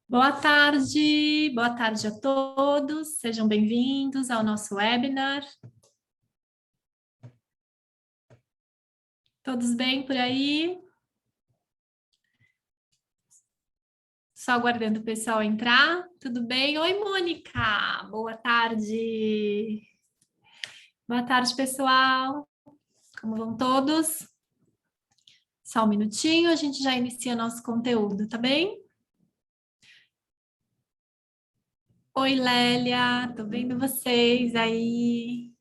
Boa tarde a todos, sejam bem-vindos ao nosso webinar. Todos bem por aí? Só aguardando o pessoal entrar, tudo bem? Oi, Mônica, boa tarde. Boa tarde, pessoal. Como vão todos? Só um minutinho, a gente já inicia nosso conteúdo, tá bem? Oi, Lélia, tô vendo vocês aí.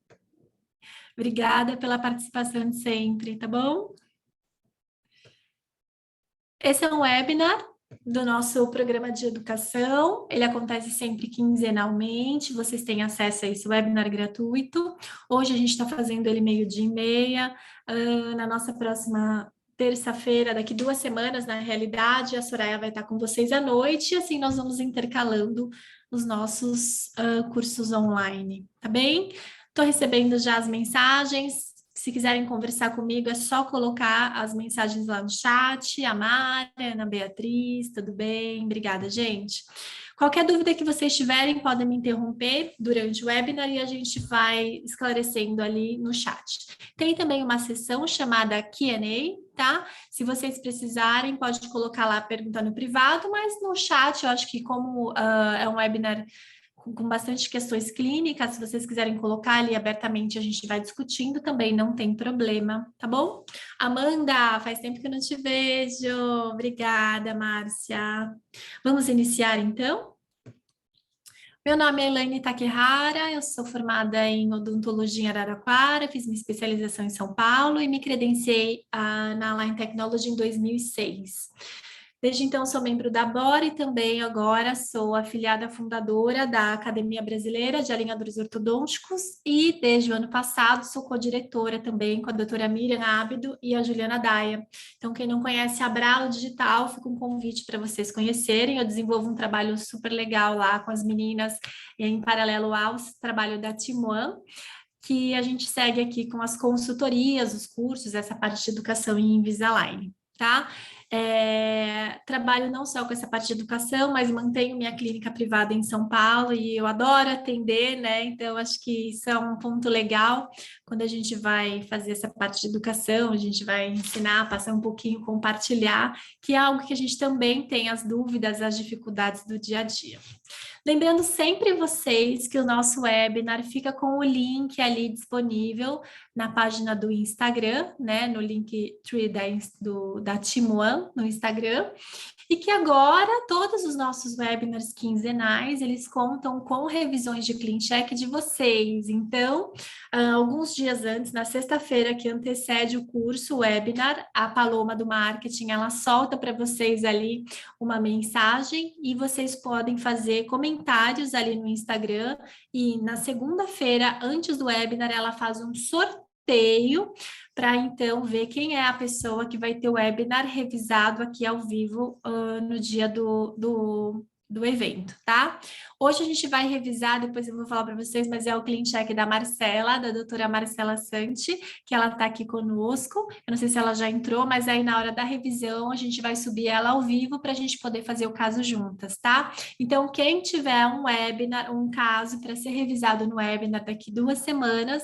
Obrigada pela participação de sempre, tá bom? Esse é um webinar do nosso programa de educação. Ele acontece sempre quinzenalmente. Vocês têm acesso a esse webinar gratuito. Hoje a gente está fazendo ele 12h30. Na nossa próxima terça-feira, daqui 2 semanas, na realidade, a Soraya vai estar com vocês à noite. E assim nós vamos intercalando os nossos cursos online, tá bem? Estou recebendo já as mensagens. Se quiserem conversar comigo, é só colocar as mensagens lá no chat. A Mara, a Ana Beatriz, tudo bem? Obrigada, gente. Qualquer dúvida que vocês tiverem, podem me interromper durante o webinar e a gente vai esclarecendo ali no chat. Tem também uma sessão chamada Q&A, tá? Se vocês precisarem, pode colocar lá a pergunta no privado, mas no chat, eu acho que como é um webinar com bastante questões clínicas, se vocês quiserem colocar ali abertamente, a gente vai discutindo também, não tem problema, tá bom? Amanda, faz tempo que eu não te vejo. Obrigada, Márcia. Vamos iniciar então? Meu nome é Elaine Takehara, eu sou formada em odontologia em Araraquara, fiz minha especialização em São Paulo e me credenciei na Align Technology em 2006. Desde então, sou membro da BOR e também agora sou afiliada fundadora da Academia Brasileira de Alinhadores Ortodônticos e desde o ano passado sou co-diretora também com a doutora Miriam Ábido e a Juliana Daia. Então, quem não conhece a Bralo Digital, fica um convite para vocês conhecerem. Eu desenvolvo um trabalho super legal lá com as meninas em paralelo ao trabalho da Timoan, que a gente segue aqui com as consultorias, os cursos, essa parte de educação em Invisalign, tá? Trabalho não só com essa parte de educação, mas mantenho minha clínica privada em São Paulo e eu adoro atender, né? Então, acho que isso é um ponto legal quando a gente vai fazer essa parte de educação, a gente vai ensinar, passar um pouquinho, compartilhar, que é algo que a gente também tem as dúvidas, as dificuldades do dia a dia. Lembrando sempre vocês que o nosso webinar fica com o link ali disponível na página do Instagram, né? No link da Team One no Instagram. E que agora todos os nossos webinars quinzenais, eles contam com revisões de clean check de vocês. Então, alguns dias antes, na sexta-feira que antecede o curso, o webinar, a Paloma do Marketing, ela solta para vocês ali uma mensagem e vocês podem fazer comentários ali no Instagram e na segunda-feira, antes do webinar, ela faz um sorteio para então ver quem é a pessoa que vai ter o webinar revisado aqui ao vivo no dia do evento, tá? Hoje a gente vai revisar, depois eu vou falar para vocês, mas é o clean check da Marcela, da doutora Marcela Santi, que ela está aqui conosco. Eu não sei se ela já entrou, mas aí na hora da revisão a gente vai subir ela ao vivo para a gente poder fazer o caso juntas, tá? Então, quem tiver um webinar, um caso para ser revisado no webinar daqui 2 semanas,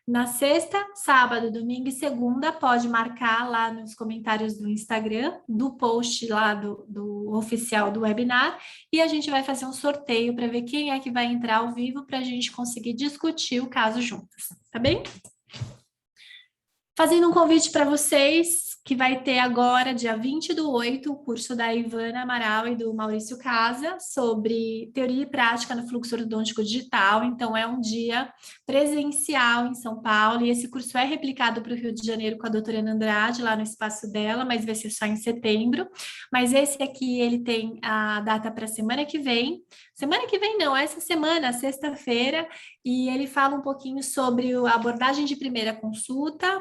na sexta, sábado, domingo e segunda, pode marcar lá nos comentários do Instagram, do post lá do oficial do webinar, e a gente vai fazer um sorteio para ver quem é que vai entrar ao vivo para a gente conseguir discutir o caso juntas, tá bem? Fazendo um convite para vocês, que vai ter agora, dia 20/8, o curso da Ivana Amaral e do Maurício Casa sobre teoria e prática no fluxo ortodôntico digital. Então, é um dia presencial em São Paulo, e esse curso é replicado para o Rio de Janeiro com a doutora Ana Andrade, lá no espaço dela, mas vai ser só em setembro. Mas esse aqui, ele tem a data para a semana que vem, Semana que vem não, essa semana, sexta-feira, e ele fala um pouquinho sobre a abordagem de primeira consulta,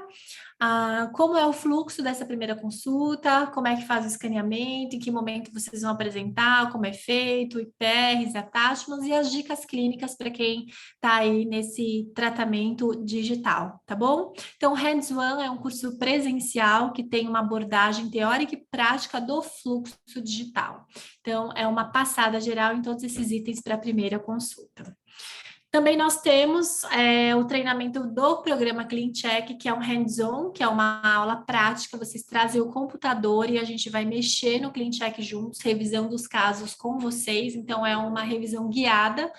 como é o fluxo dessa primeira consulta, como é que faz o escaneamento, em que momento vocês vão apresentar, como é feito, IPRs, attachments e as dicas clínicas para quem está aí nesse tratamento digital, tá bom? Então, Hands One é um curso presencial que tem uma abordagem teórica e prática do fluxo digital. Então, é uma passada geral em todos esses itens para a primeira consulta. Também nós temos o treinamento do programa Clean Check, que é um hands-on, que é uma aula prática, vocês trazem o computador e a gente vai mexer no Clean Check juntos, revisão dos casos com vocês, então é uma revisão guiada,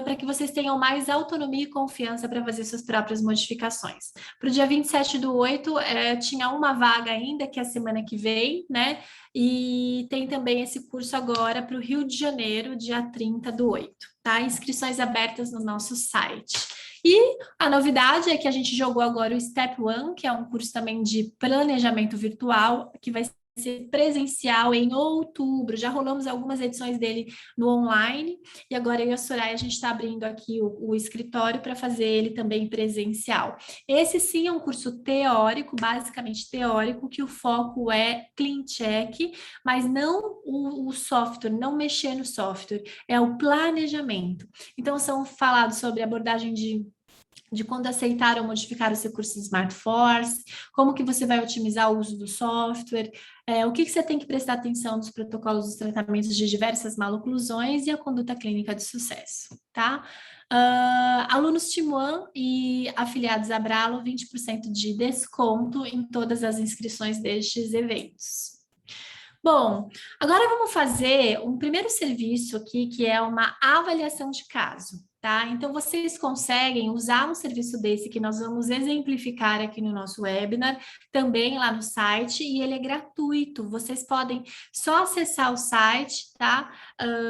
para que vocês tenham mais autonomia e confiança para fazer suas próprias modificações. Para o dia 27/8, tinha uma vaga ainda, que é a semana que vem, né? E tem também esse curso agora para o Rio de Janeiro, dia 30/8, tá? Inscrições abertas no nosso site. E a novidade é que a gente jogou agora o Step One, que é um curso também de planejamento virtual, que vai ser presencial em outubro. Já rolamos algumas edições dele no online, e agora eu e a Soraya, a gente está abrindo aqui o escritório para fazer ele também presencial. Esse sim é um curso teórico, basicamente teórico, que o foco é Clean Check, mas não o software, não mexer no software, é o planejamento. Então, são falados sobre abordagem de quando aceitar ou modificar os recursos Smart Force, como que você vai otimizar o uso do software, o que você tem que prestar atenção nos protocolos dos tratamentos de diversas maloclusões e a conduta clínica de sucesso, tá? Alunos Team One e afiliados a Bralo, 20% de desconto em todas as inscrições destes eventos. Bom, agora vamos fazer um primeiro serviço aqui, que é uma avaliação de caso, tá? Então, vocês conseguem usar um serviço desse que nós vamos exemplificar aqui no nosso webinar, também lá no site, e ele é gratuito. Vocês podem só acessar o site, tá?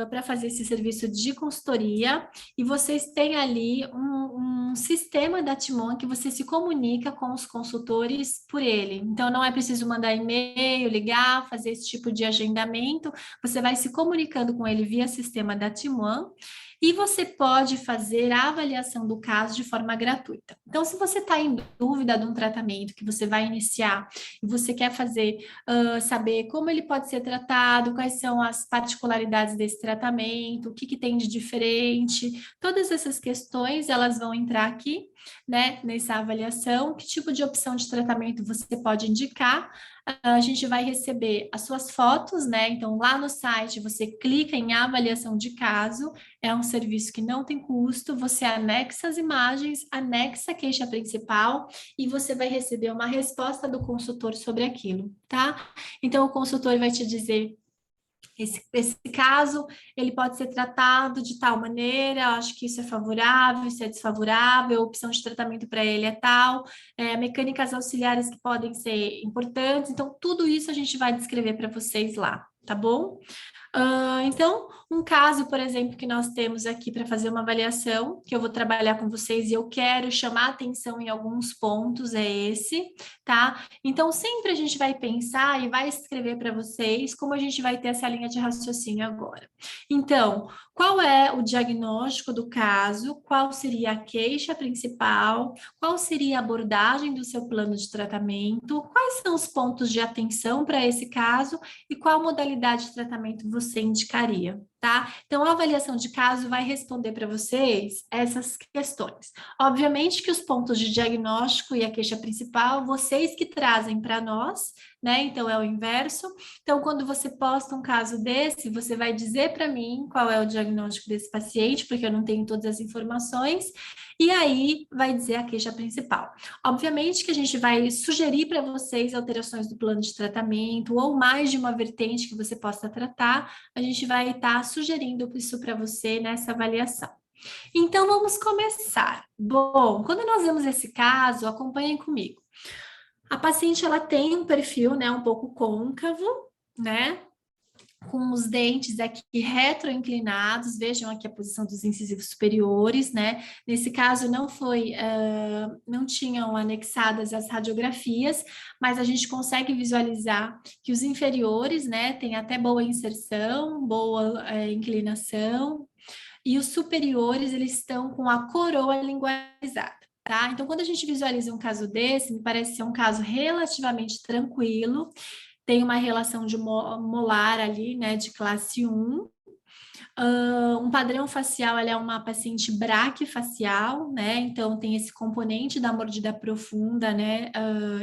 Para fazer esse serviço de consultoria, e vocês têm ali um sistema da Timon que você se comunica com os consultores por ele. Então, não é preciso mandar e-mail, ligar, fazer esse tipo de agendamento. Você vai se comunicando com ele via sistema da Timon e você pode fazer a avaliação do caso de forma gratuita. Então, se você está em dúvida de um tratamento que você vai iniciar e você quer saber como ele pode ser tratado, quais são as particularidades desse tratamento, o que tem de diferente, todas essas questões, elas vão entrar aqui, né, nessa avaliação. Que tipo de opção de tratamento você pode indicar? A gente vai receber as suas fotos, né? Então, lá no site, você clica em avaliação de caso, é um serviço que não tem custo, você anexa as imagens, anexa a queixa principal e você vai receber uma resposta do consultor sobre aquilo, tá? Então, o consultor vai te dizer: esse caso, ele pode ser tratado de tal maneira, acho que isso é favorável, isso é desfavorável, a opção de tratamento para ele é tal, mecânicas auxiliares que podem ser importantes, então tudo isso a gente vai descrever para vocês lá, tá bom? Então, um caso, por exemplo, que nós temos aqui para fazer uma avaliação, que eu vou trabalhar com vocês e eu quero chamar atenção em alguns pontos, é esse, tá? Então, sempre a gente vai pensar e vai escrever para vocês como a gente vai ter essa linha de raciocínio agora. Então, qual é o diagnóstico do caso? Qual seria a queixa principal? Qual seria a abordagem do seu plano de tratamento? Quais são os pontos de atenção para esse caso? E qual modalidade de tratamento você indicaria, tá? Então, a avaliação de caso vai responder para vocês essas questões. Obviamente que os pontos de diagnóstico e a queixa principal, vocês que trazem para nós, né? Então, é o inverso. Então, quando você posta um caso desse, você vai dizer para mim qual é o diagnóstico desse paciente, porque eu não tenho todas as informações, e aí vai dizer a queixa principal. Obviamente que a gente vai sugerir para vocês alterações do plano de tratamento ou mais de uma vertente que você possa tratar, a gente vai estar sugerindo isso para você nessa avaliação. Então, vamos começar. Bom, quando nós vemos esse caso, acompanhem comigo. A paciente, ela tem um perfil, né, um pouco côncavo, né? com os dentes aqui retroinclinados, vejam aqui a posição dos incisivos superiores, né? Nesse caso não tinham anexadas as radiografias, mas a gente consegue visualizar que os inferiores, né, têm até boa inserção, boa inclinação, e os superiores, eles estão com a coroa lingualizada. Tá? Então, quando a gente visualiza um caso desse, me parece ser um caso relativamente tranquilo, tem uma relação de molar ali, né, de classe 1. Um padrão facial, ela é uma paciente braquifacial, né? Então tem esse componente da mordida profunda, né?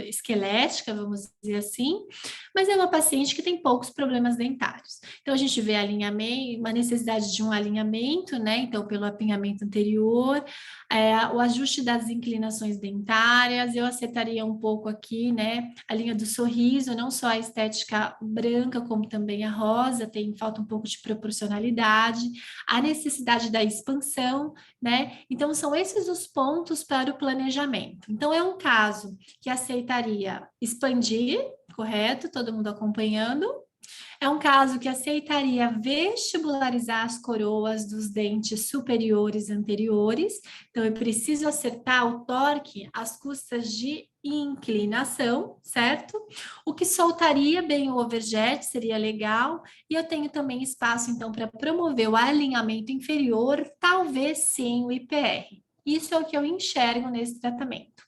Esquelética, vamos dizer assim, mas é uma paciente que tem poucos problemas dentários. Então a gente vê alinhamento, uma necessidade de um alinhamento, né? Então, pelo apinhamento anterior, o ajuste das inclinações dentárias, eu acertaria um pouco aqui, né? A linha do sorriso, não só a estética branca, como também a rosa, falta um pouco de proporcionalidade, a necessidade da expansão, né? Então, são esses os pontos para o planejamento. Então, é um caso que aceitaria expandir, correto? Todo mundo acompanhando? É um caso que aceitaria vestibularizar as coroas dos dentes superiores e anteriores. Então, eu preciso acertar o torque às custas de inclinação, certo? O que soltaria bem o overjet seria legal. E eu tenho também espaço, então, para promover o alinhamento inferior, talvez sim o IPR. Isso é o que eu enxergo nesse tratamento.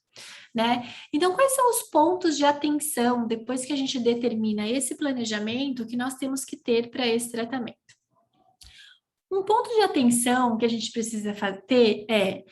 Né? Então, quais são os pontos de atenção depois que a gente determina esse planejamento que nós temos que ter para esse tratamento? Um ponto de atenção que a gente precisa ter é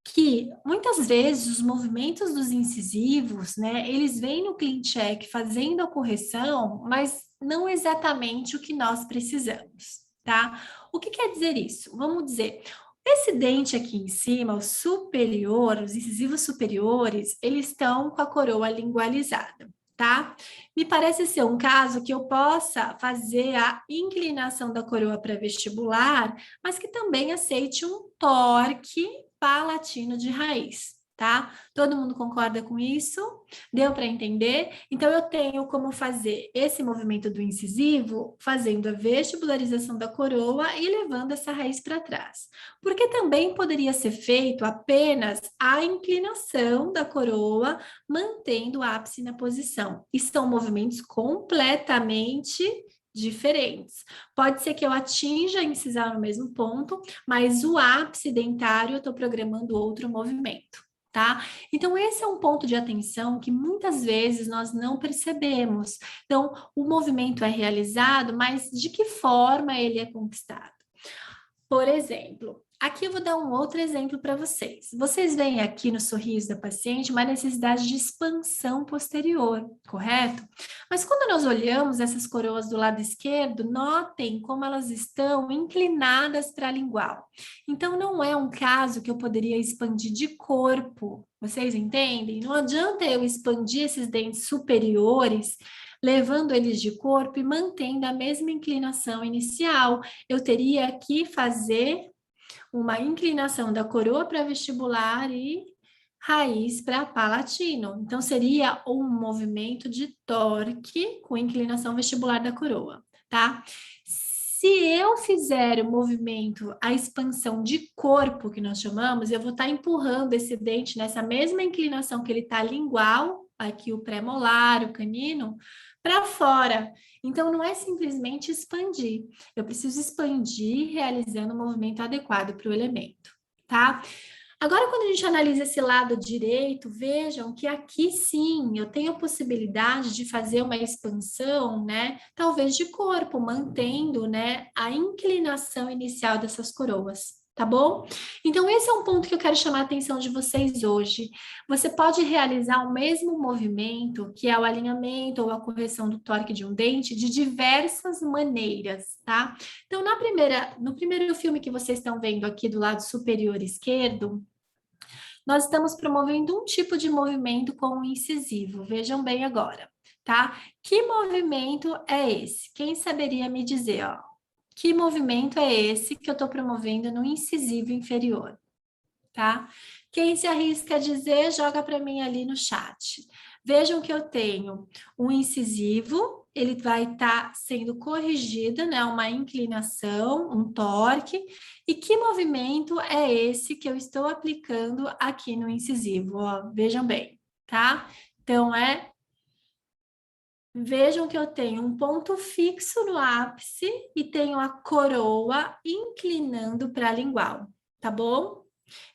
que muitas vezes os movimentos dos incisivos, né, eles vêm no clean check fazendo a correção, mas não exatamente o que nós precisamos, tá? O que quer dizer isso? Vamos dizer, esse dente aqui em cima, o superior, os incisivos superiores, eles estão com a coroa lingualizada, tá? Me parece ser um caso que eu possa fazer a inclinação da coroa para vestibular, mas que também aceite um torque palatino de raiz, tá? Todo mundo concorda com isso? Deu para entender? Então, eu tenho como fazer esse movimento do incisivo, fazendo a vestibularização da coroa e levando essa raiz para trás. Porque também poderia ser feito apenas a inclinação da coroa, mantendo o ápice na posição. E são movimentos completamente diferentes. Pode ser que eu atinja a incisão no mesmo ponto, mas o ápice dentário eu estou programando outro movimento, tá? Então, esse é um ponto de atenção que muitas vezes nós não percebemos. Então, o movimento é realizado, mas de que forma ele é conquistado? Por exemplo, aqui eu vou dar um outro exemplo para vocês. Vocês veem aqui no sorriso da paciente uma necessidade de expansão posterior, correto? Mas quando nós olhamos essas coroas do lado esquerdo, notem como elas estão inclinadas para a lingual. Então, não é um caso que eu poderia expandir de corpo. Vocês entendem? Não adianta eu expandir esses dentes superiores, levando eles de corpo e mantendo a mesma inclinação inicial. Eu teria que fazer uma inclinação da coroa para vestibular e raiz para palatino. Então, seria um movimento de torque com inclinação vestibular da coroa, tá? Se eu fizer o movimento, a expansão de corpo, que nós chamamos, eu vou estar empurrando esse dente nessa mesma inclinação que ele está lingual, aqui o pré-molar, o canino, para fora. Então, não é simplesmente expandir. Eu preciso expandir realizando o movimento adequado para o elemento, tá? Agora, quando a gente analisa esse lado direito, vejam que aqui sim eu tenho a possibilidade de fazer uma expansão, né? Talvez de corpo, mantendo, né, a inclinação inicial dessas coroas. Tá bom? Então, esse é um ponto que eu quero chamar a atenção de vocês hoje. Você pode realizar o mesmo movimento, que é o alinhamento ou a correção do torque de um dente, de diversas maneiras, tá? Então, no primeiro filme que vocês estão vendo aqui do lado superior esquerdo, nós estamos promovendo um tipo de movimento com o incisivo. Vejam bem agora, tá? Que movimento é esse? Quem saberia me dizer, ó? Que movimento é esse que eu estou promovendo no incisivo inferior, tá? Quem se arrisca a dizer, joga para mim ali no chat. Vejam que eu tenho um incisivo ele vai estar sendo corrigido, né? Uma inclinação, um torque. E que movimento é esse que eu estou aplicando aqui no incisivo? Ó, vejam bem, tá? Então, vejam que eu tenho um ponto fixo no ápice e tenho a coroa inclinando para a lingual, tá bom?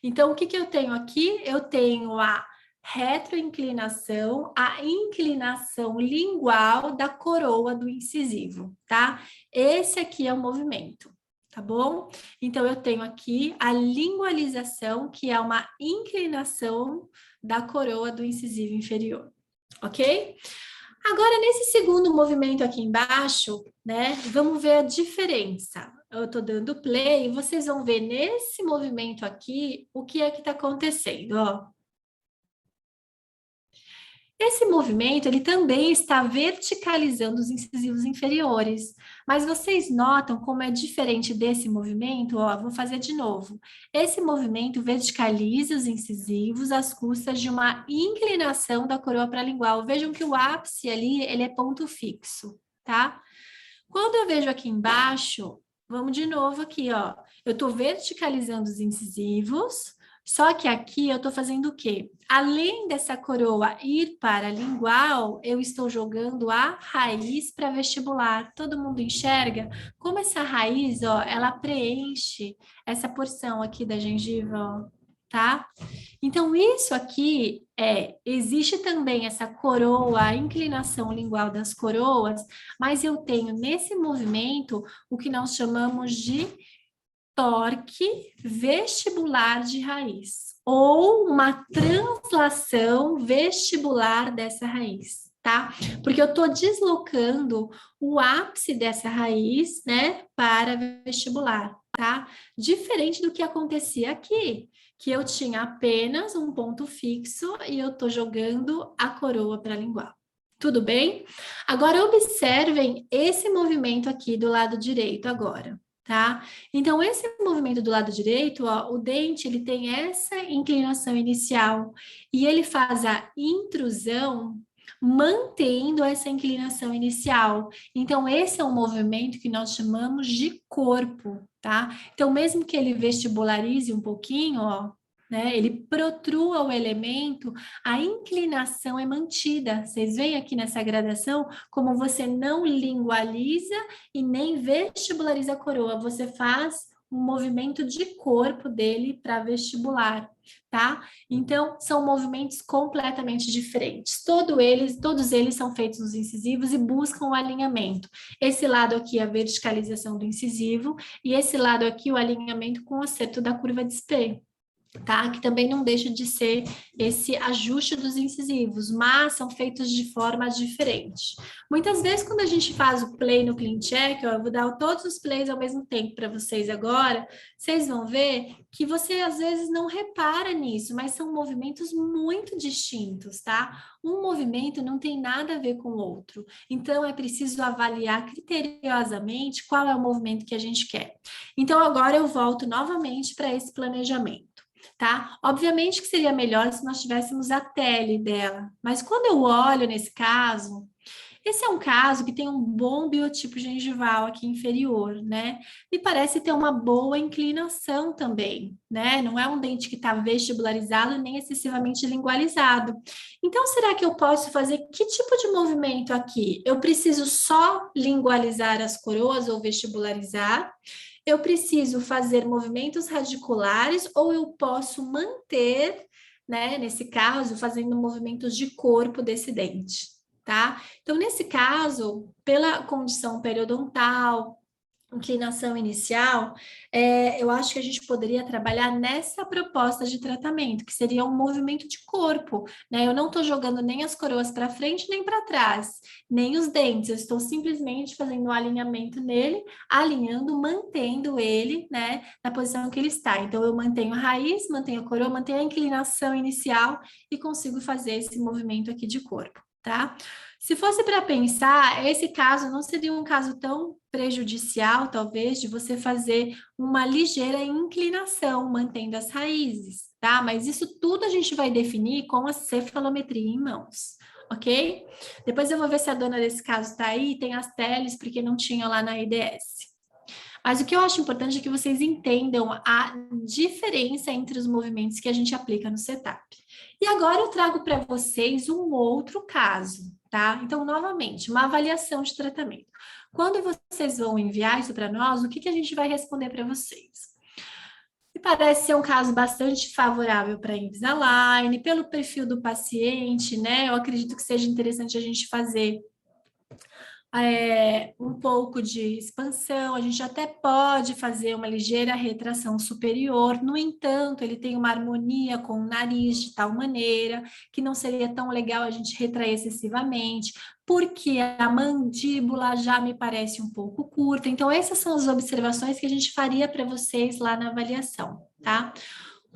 Então, o que que eu tenho aqui? Eu tenho a retroinclinação, a inclinação lingual da coroa do incisivo, tá? Esse aqui é o movimento, tá bom? Então, eu tenho aqui a lingualização, que é uma inclinação da coroa do incisivo inferior, ok? Agora, nesse segundo movimento aqui embaixo, né, vamos ver a diferença. Eu estou dando play e vocês vão ver nesse movimento aqui o que é que está acontecendo, ó. Esse movimento, ele também está verticalizando os incisivos inferiores, mas vocês notam como é diferente desse movimento? Ó, vou fazer de novo. Esse movimento verticaliza os incisivos às custas de uma inclinação da coroa para a lingual. Vejam que o ápice ali, ele é ponto fixo, tá? Quando eu vejo aqui embaixo, vamos de novo aqui, ó. Eu estou verticalizando os incisivos, só que aqui eu estou fazendo o quê? Além dessa coroa ir para a lingual, eu estou jogando a raiz para vestibular. Todo mundo enxerga como essa raiz, ó, ela preenche essa porção aqui da gengiva, ó, tá? Então, isso aqui existe também essa coroa, a inclinação lingual das coroas, mas eu tenho nesse movimento o que nós chamamos de torque vestibular de raiz, ou uma translação vestibular dessa raiz, tá? Porque eu estou deslocando o ápice dessa raiz, né, para vestibular, tá? Diferente do que acontecia aqui, que eu tinha apenas um ponto fixo e eu estou jogando a coroa para a lingual. Tudo bem? Agora observem esse movimento aqui do lado direito agora. Tá? Então, esse movimento do lado direito, ó, o dente, ele tem essa inclinação inicial e ele faz a intrusão mantendo essa inclinação inicial. Então, esse é um movimento que nós chamamos de corpo, tá? Então, mesmo que ele vestibularize um pouquinho, ó, né, ele protrua o elemento, a inclinação é mantida. Vocês veem aqui nessa gradação como você não lingualiza e nem vestibulariza a coroa, você faz um movimento de corpo dele para vestibular, tá? Então, são movimentos completamente diferentes. Todos eles são feitos nos incisivos e buscam o alinhamento. Esse lado aqui é a verticalização do incisivo e esse lado aqui o alinhamento com o acerto da curva de Spey. Tá? Que também não deixa de ser esse ajuste dos incisivos, mas são feitos de forma diferente. Muitas vezes, quando a gente faz o play no Clean Check, ó, eu vou dar todos os plays ao mesmo tempo para vocês agora, vocês vão ver que você às vezes não repara nisso, mas são movimentos muito distintos, tá? Um movimento não tem nada a ver com o outro, então é preciso avaliar criteriosamente qual é o movimento que a gente quer. Então, agora eu volto novamente para esse planejamento. Tá? Obviamente que seria melhor se nós tivéssemos a tele dela, mas quando eu olho nesse caso, esse é um caso que tem um bom biotipo gengival aqui inferior, né? Me parece ter uma boa inclinação também, né? Não é um dente que está vestibularizado nem excessivamente lingualizado. Então, será que eu posso fazer que tipo de movimento aqui? Eu preciso só lingualizar as coroas ou vestibularizar? Eu preciso fazer movimentos radiculares ou eu posso manter, né, nesse caso, fazendo movimentos de corpo desse dente, tá? Então, nesse caso, pela condição periodontal, inclinação inicial, eu acho que a gente poderia trabalhar nessa proposta de tratamento, que seria um movimento de corpo, né? Eu não estou jogando nem as coroas para frente nem para trás, nem os dentes, eu estou simplesmente fazendo um alinhamento nele, alinhando, mantendo ele, né, na posição que ele está. Então, eu mantenho a raiz, mantenho a coroa, mantenho a inclinação inicial e consigo fazer esse movimento aqui de corpo, tá? Se fosse para pensar, esse caso não seria um caso tão prejudicial, talvez, de você fazer uma ligeira inclinação, mantendo as raízes, tá? Mas isso tudo a gente vai definir com a cefalometria em mãos, ok? Depois eu vou ver se a dona desse caso está aí, tem as teles, porque não tinha lá na IDS. Mas o que eu acho importante é que vocês entendam a diferença entre os movimentos que a gente aplica no setup. E agora eu trago para vocês um outro caso, tá? Então, novamente, uma avaliação de tratamento. Quando vocês vão enviar isso para nós, o que a gente vai responder para vocês? Me parece ser um caso bastante favorável para a Invisalign, pelo perfil do paciente, né? Eu acredito que seja interessante a gente fazer um pouco de expansão, a gente até pode fazer uma ligeira retração superior, no entanto, ele tem uma harmonia com o nariz de tal maneira que não seria tão legal a gente retrair excessivamente, porque a mandíbula já me parece um pouco curta. Então, essas são as observações que a gente faria para vocês lá na avaliação, tá?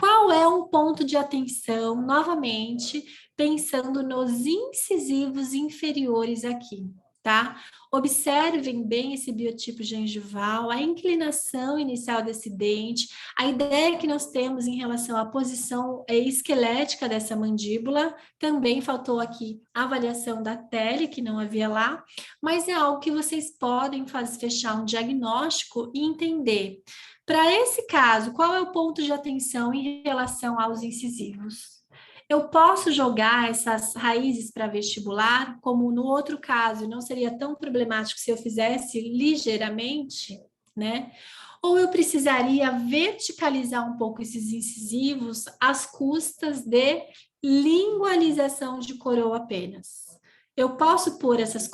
Qual é um ponto de atenção, novamente, pensando nos incisivos inferiores aqui? Tá? Observem bem esse biotipo gengival, a inclinação inicial desse dente, a ideia que nós temos em relação à posição esquelética dessa mandíbula. Também faltou aqui a avaliação da tele, que não havia lá, mas é algo que vocês podem fechar um diagnóstico e entender. Para esse caso, qual é o ponto de atenção em relação aos incisivos? Eu posso jogar essas raízes para vestibular, como no outro caso, não seria tão problemático se eu fizesse ligeiramente, né? Ou eu precisaria verticalizar um pouco esses incisivos às custas de lingualização de coroa apenas? Eu posso pôr essas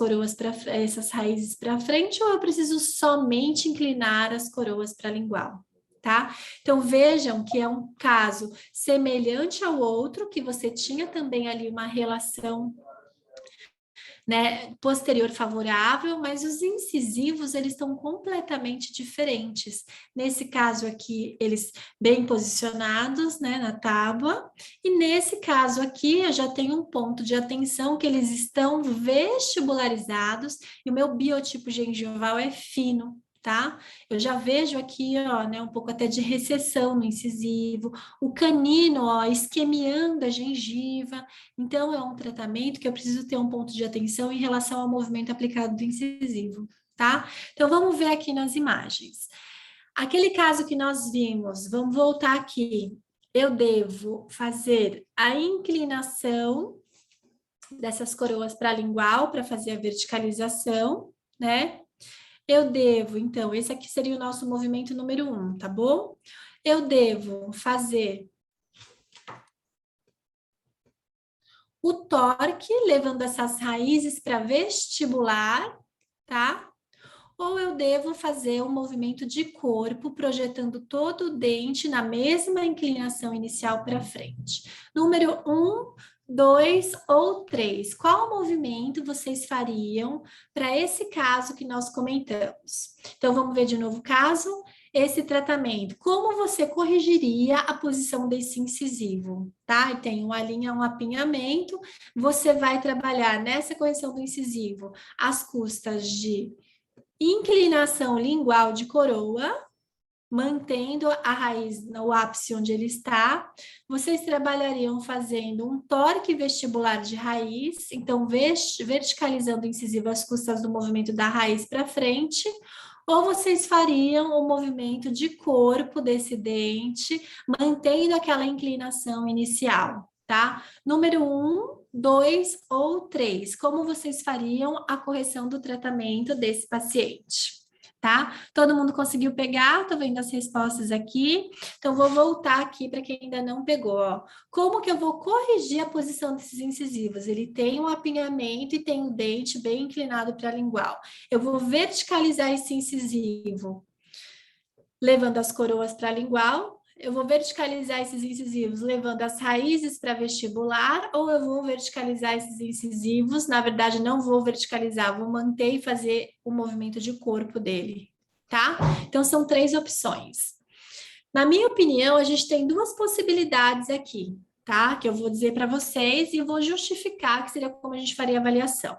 raízes para frente ou eu preciso somente inclinar as coroas para a lingual? Tá? Então vejam que é um caso semelhante ao outro, que você tinha também ali uma relação, né, posterior favorável, mas os incisivos eles estão completamente diferentes. Nesse caso aqui, eles bem posicionados, né, na tábua, e nesse caso aqui eu já tenho um ponto de atenção que eles estão vestibularizados e o meu biotipo gengival é fino. Tá? Eu já vejo aqui, ó, né, um pouco até de recessão no incisivo, o canino, ó, esquemiando a gengiva. Então, é um tratamento que eu preciso ter um ponto de atenção em relação ao movimento aplicado do incisivo, tá? Então, vamos ver aqui nas imagens. Aquele caso que nós vimos, vamos voltar aqui. Eu devo fazer a inclinação dessas coroas para a lingual, para fazer a verticalização, né? Eu devo, então, esse aqui seria o nosso movimento número 1, tá bom? Eu devo fazer o torque, levando essas raízes para vestibular, tá? Ou eu devo fazer um movimento de corpo, projetando todo o dente na mesma inclinação inicial para frente. Número 1, 2 ou 3. Qual movimento vocês fariam para esse caso que nós comentamos? Então, vamos ver de novo o caso. Esse tratamento, como você corrigiria a posição desse incisivo, tá? E tem uma linha, um apinhamento, você vai trabalhar nessa correção do incisivo às custas de inclinação lingual de coroa, mantendo a raiz no ápice onde ele está. Vocês trabalhariam fazendo um torque vestibular de raiz, então verticalizando o incisivo às custas do movimento da raiz para frente, ou vocês fariam o movimento de corpo desse dente, mantendo aquela inclinação inicial, tá? Número 1, 2 ou 3. Como vocês fariam a correção do tratamento desse paciente? Tá? Todo mundo conseguiu pegar? Tô vendo as respostas aqui. Então, vou voltar aqui para quem ainda não pegou. Ó. Como que eu vou corrigir a posição desses incisivos? Ele tem um apinhamento e tem o dente bem inclinado para a lingual. Eu vou verticalizar esse incisivo, levando as coroas para a lingual. Eu vou verticalizar esses incisivos, levando as raízes para vestibular, ou eu vou verticalizar esses incisivos, na verdade não vou verticalizar, vou manter e fazer o movimento de corpo dele, tá? Então são 3 opções. Na minha opinião, a gente tem 2 possibilidades aqui, tá? Que eu vou dizer para vocês e vou justificar que seria como a gente faria a avaliação.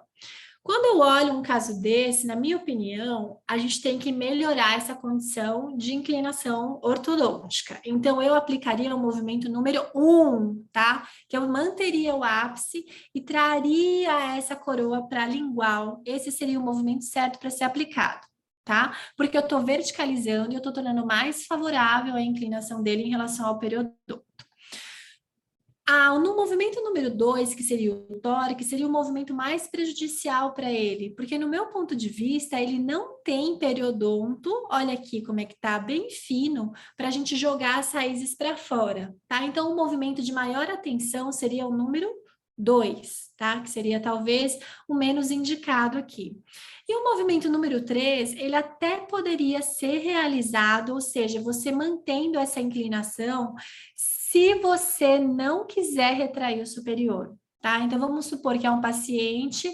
Quando eu olho um caso desse, na minha opinião, a gente tem que melhorar essa condição de inclinação ortodôntica. Então, eu aplicaria o movimento número 1, tá? Que eu manteria o ápice e traria essa coroa para a lingual. Esse seria o movimento certo para ser aplicado, tá? Porque eu estou verticalizando e eu estou tornando mais favorável a inclinação dele em relação ao periodonto. No movimento número 2, que seria o tórax, seria o movimento mais prejudicial para ele, porque no meu ponto de vista, ele não tem periodonto, olha aqui como é que tá, bem fino, para a gente jogar as raízes para fora, tá? Então, o movimento de maior atenção seria o número 2, tá? Que seria talvez o menos indicado aqui. E o movimento número 3, ele até poderia ser realizado, ou seja, você mantendo essa inclinação, se você não quiser retrair o superior, tá? Então, vamos supor que é um paciente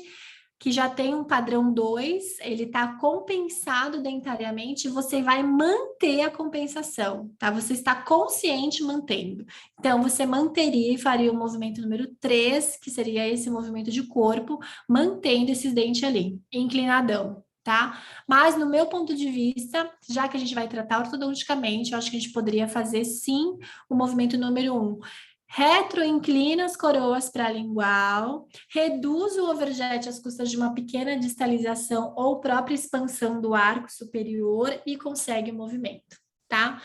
que já tem um padrão 2, ele está compensado dentariamente, você vai manter a compensação, tá? Você está consciente mantendo. Então, você manteria e faria o movimento número 3, que seria esse movimento de corpo, mantendo esses dentes ali, inclinadão, tá? Mas, no meu ponto de vista, já que a gente vai tratar ortodonticamente, eu acho que a gente poderia fazer, sim, o movimento número 1. Retroinclina as coroas para a lingual, reduz o overjet às custas de uma pequena distalização ou própria expansão do arco superior e consegue o movimento, tá?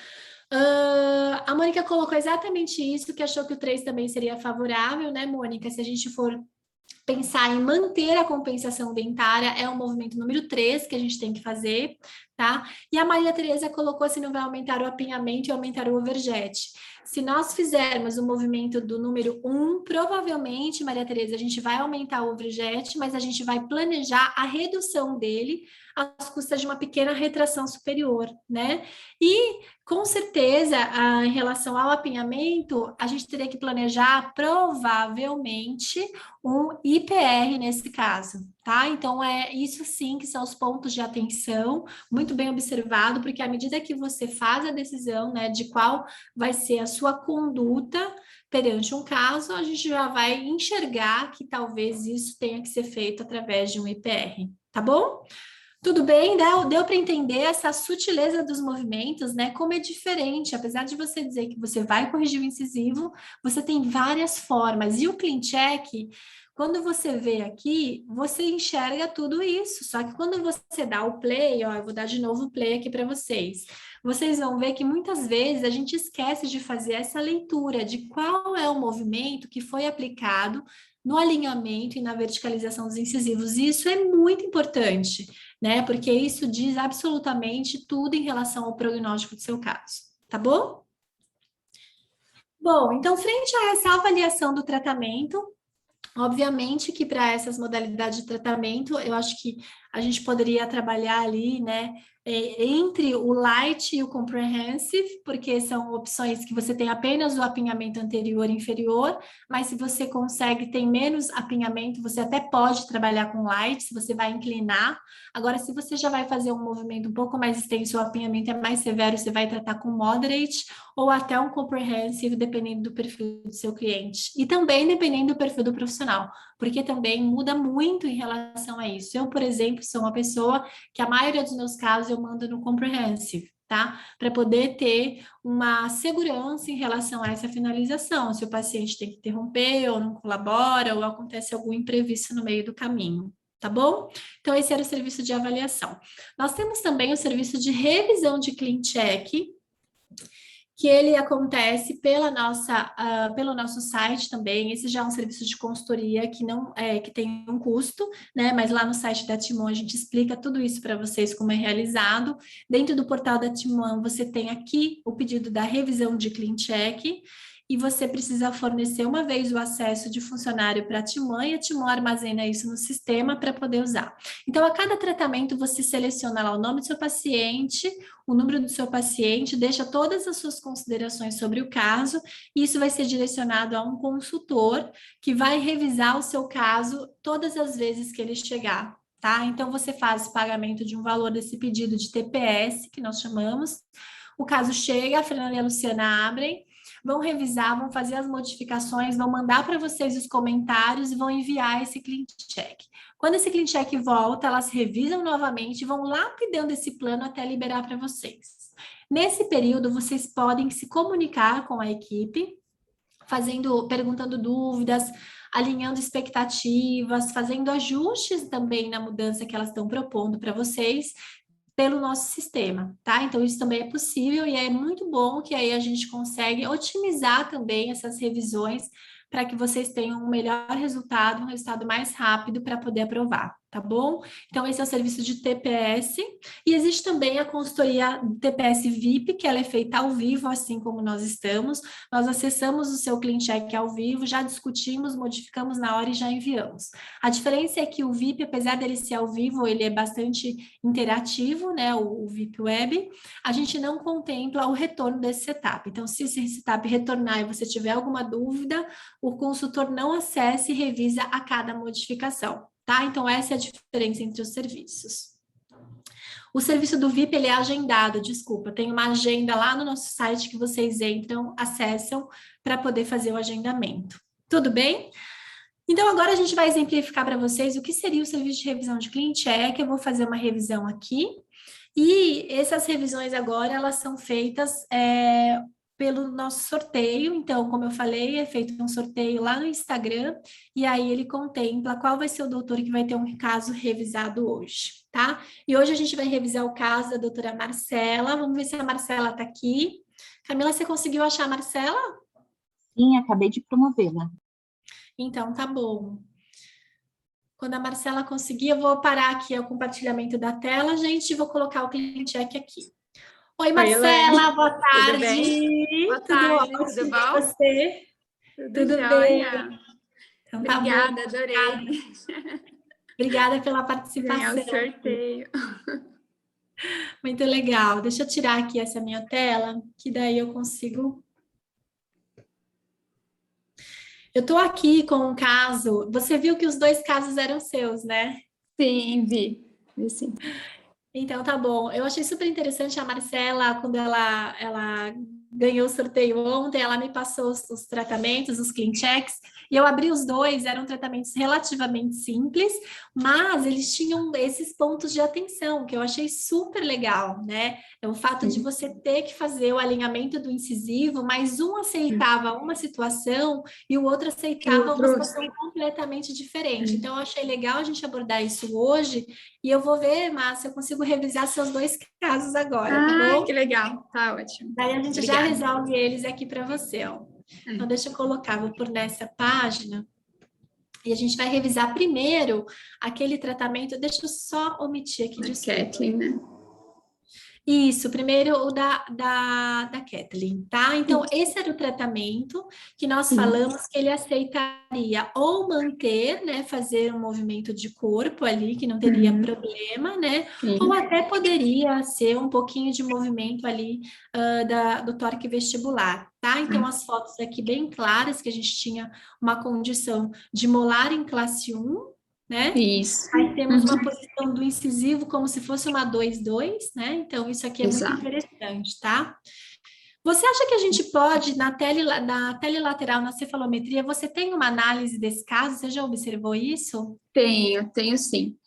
A Mônica colocou exatamente isso, que achou que o 3 também seria favorável, né, Mônica? Se a gente for pensar em manter a compensação dentária, é o movimento número 3 que a gente tem que fazer, tá? E a Maria Tereza colocou se não vai aumentar o apinhamento e aumentar o overjet. Se nós fizermos o movimento do número 1, provavelmente, Maria Tereza, a gente vai aumentar o overjet, mas a gente vai planejar a redução dele às custas de uma pequena retração superior, né? E, com certeza, em relação ao apinhamento, a gente teria que planejar, provavelmente, um IPR nesse caso, tá? Então, é isso sim que são os pontos de atenção, muito bem observado, porque à medida que você faz a decisão, né, de qual vai ser a sua conduta perante um caso, a gente já vai enxergar que talvez isso tenha que ser feito através de um IPR, tá bom? Tudo bem? Deu para entender essa sutileza dos movimentos, né? Como é diferente, apesar de você dizer que você vai corrigir o incisivo, você tem várias formas. E o clean check, quando você vê aqui, você enxerga tudo isso. Só que quando você dá o play, ó, eu vou dar de novo o play aqui para vocês. Vocês vão ver que muitas vezes a gente esquece de fazer essa leitura de qual é o movimento que foi aplicado no alinhamento e na verticalização dos incisivos. E isso é muito importante, né? Porque isso diz absolutamente tudo em relação ao prognóstico do seu caso, tá bom? Bom, então, frente a essa avaliação do tratamento, obviamente que para essas modalidades de tratamento, eu acho que a gente poderia trabalhar ali, né, entre o light e o comprehensive, porque são opções que você tem apenas o apinhamento anterior e inferior, mas se você consegue, tem menos apinhamento, você até pode trabalhar com light, se você vai inclinar. Agora, se você já vai fazer um movimento um pouco mais extenso, o apinhamento é mais severo, você vai tratar com moderate ou até um comprehensive, dependendo do perfil do seu cliente. E também dependendo do perfil do profissional, porque também muda muito em relação a isso. Eu, por exemplo, sou uma pessoa que a maioria dos meus casos eu mando no comprehensive, tá? Para poder ter uma segurança em relação a essa finalização, se o paciente tem que interromper ou não colabora ou acontece algum imprevisto no meio do caminho. Tá bom? Então, esse era o serviço de avaliação. Nós temos também o serviço de revisão de clean check, que ele acontece pelo nosso site também. Esse já é um serviço de consultoria que não que tem um custo, né? Mas lá no site da Timon a gente explica tudo isso para vocês como é realizado. Dentro do portal da Timon você tem aqui o pedido da revisão de clean check. E você precisa fornecer uma vez o acesso de funcionário para a Timon e a Timon armazena isso no sistema para poder usar. Então, a cada tratamento, você seleciona lá o nome do seu paciente, o número do seu paciente, deixa todas as suas considerações sobre o caso, e isso vai ser direcionado a um consultor que vai revisar o seu caso todas as vezes que ele chegar, tá? Então, você faz o pagamento de um valor desse pedido de TPS, que nós chamamos. O caso chega, a Fernanda e a Luciana abrem, vão revisar, vão fazer as modificações, vão mandar para vocês os comentários e vão enviar esse clean check. Quando esse clean check volta, elas revisam novamente e vão lapidando esse plano até liberar para vocês. Nesse período, vocês podem se comunicar com a equipe, perguntando dúvidas, alinhando expectativas, fazendo ajustes também na mudança que elas estão propondo para vocês pelo nosso sistema, tá? Então, isso também é possível e é muito bom que aí a gente consegue otimizar também essas revisões para que vocês tenham um melhor resultado, um resultado mais rápido para poder aprovar, tá bom? Então, esse é o serviço de TPS e existe também a consultoria TPS VIP, que ela é feita ao vivo, assim como nós estamos. Nós acessamos o seu clean check ao vivo, já discutimos, modificamos na hora e já enviamos. A diferença é que o VIP, apesar dele ser ao vivo, ele é bastante interativo, né? O VIP Web, a gente não contempla o retorno desse setup. Então, se esse setup retornar e você tiver alguma dúvida, o consultor não acessa e revisa a cada modificação, tá? Então, essa é a diferença entre os serviços. O serviço do VIP, ele é agendado, desculpa, tem uma agenda lá no nosso site que vocês entram, acessam para poder fazer o agendamento. Tudo bem? Então, agora a gente vai exemplificar para vocês o que seria o serviço de revisão de clean check. Eu vou fazer uma revisão aqui. E essas revisões agora, elas são feitas pelo nosso sorteio. Então, como eu falei, é feito um sorteio lá no Instagram, e aí ele contempla qual vai ser o doutor que vai ter um caso revisado hoje, tá? E hoje a gente vai revisar o caso da doutora Marcela. Vamos ver se a Marcela está aqui. Camila, você conseguiu achar a Marcela? Sim, acabei de promovê-la. Então, tá bom. Quando a Marcela conseguir, eu vou parar aqui o compartilhamento da tela, gente, e vou colocar o clean check aqui. Oi, Marcela, boa tarde. Tudo bem? Boa Tudo tarde, ótimo, tudo bom? e você? Tudo Tudo jóia. bem? Então, tá Obrigada, bom. adorei. Obrigada pela Ganhar participação. o sorteio. Muito legal. Deixa eu tirar aqui essa minha tela, que daí eu consigo. Eu estou aqui com um caso. Você viu que os 2 casos eram seus, né? Sim, vi sim. Então, tá bom. Eu achei super interessante a Marcela, quando ela ganhou o sorteio ontem, ela me passou os tratamentos, os clean checks, e eu abri os 2, eram tratamentos relativamente simples, mas eles tinham esses pontos de atenção, que eu achei super legal, né? É o fato de você ter que fazer o alinhamento do incisivo, mas um aceitava uma situação e o outro aceitava uma situação completamente diferente. Então, eu achei legal a gente abordar isso hoje, e eu vou ver, Márcia, eu consigo revisar seus 2 casos agora, tá bom? Que legal, tá ótimo. Daí a gente já resolve eles aqui para você, ó. Então, deixa eu colocar, vou por nessa página. E a gente vai revisar primeiro aquele tratamento. Deixa eu só omitir aqui, desculpa. Kathleen, né? Isso, primeiro o da Kathleen, tá? Então, esse era o tratamento que nós falamos que ele aceitaria ou manter, né, fazer um movimento de corpo ali, que não teria problema, né? Ou até poderia ser um pouquinho de movimento ali do tórax vestibular, tá? Então, as fotos aqui bem claras, que a gente tinha uma condição de molar em classe 1, né? Isso. Aí temos uma posição do incisivo como se fosse uma 2-2, né? Então, isso aqui é muito interessante, tá? Você acha que a gente pode, na telelateral, na cefalometria, você tem uma análise desse caso? Você já observou isso? Tenho sim.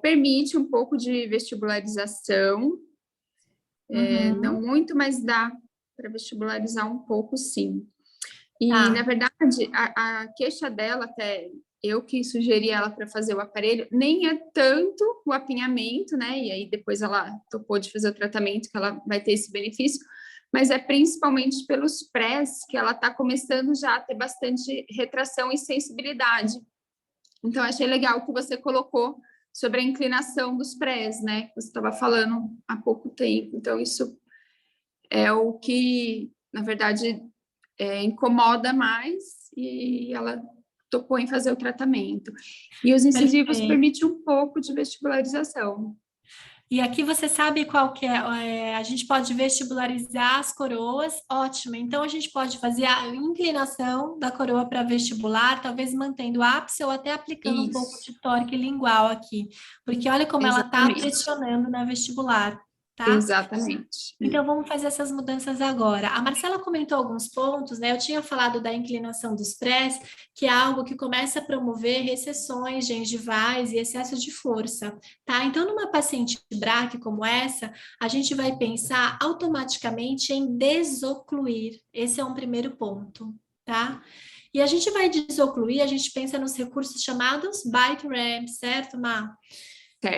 Permite um pouco de vestibularização, não muito, mas dá para vestibularizar um pouco, sim. E, na verdade, a queixa dela até... Eu que sugeri ela para fazer o aparelho, nem é tanto o apinhamento, né? E aí depois ela topou de fazer o tratamento, que ela vai ter esse benefício, mas é principalmente pelos prés que ela está começando já a ter bastante retração e sensibilidade. Então, achei legal que você colocou sobre a inclinação dos prés, né? Você estava falando há pouco tempo. Então, isso é o que, na verdade, incomoda mais e ela topou em fazer o tratamento. E os incisivos permitem um pouco de vestibularização. E aqui você sabe qual que é, a gente pode vestibularizar as coroas, ótimo. Então, a gente pode fazer a inclinação da coroa para vestibular, talvez mantendo o ápice ou até aplicando um pouco de tórax lingual aqui. Porque olha como ela está pressionando na vestibular. tá? Exatamente. Então, vamos fazer essas mudanças agora. A Marcela comentou alguns pontos, né? Eu tinha falado da inclinação dos prés, que é algo que começa a promover recessões gengivais e excesso de força, tá? Então, numa paciente BRAC como essa, a gente vai pensar automaticamente em desocluir. Esse é um primeiro ponto, tá? E a gente vai desocluir, a gente pensa nos recursos chamados bite ramp, certo, Má?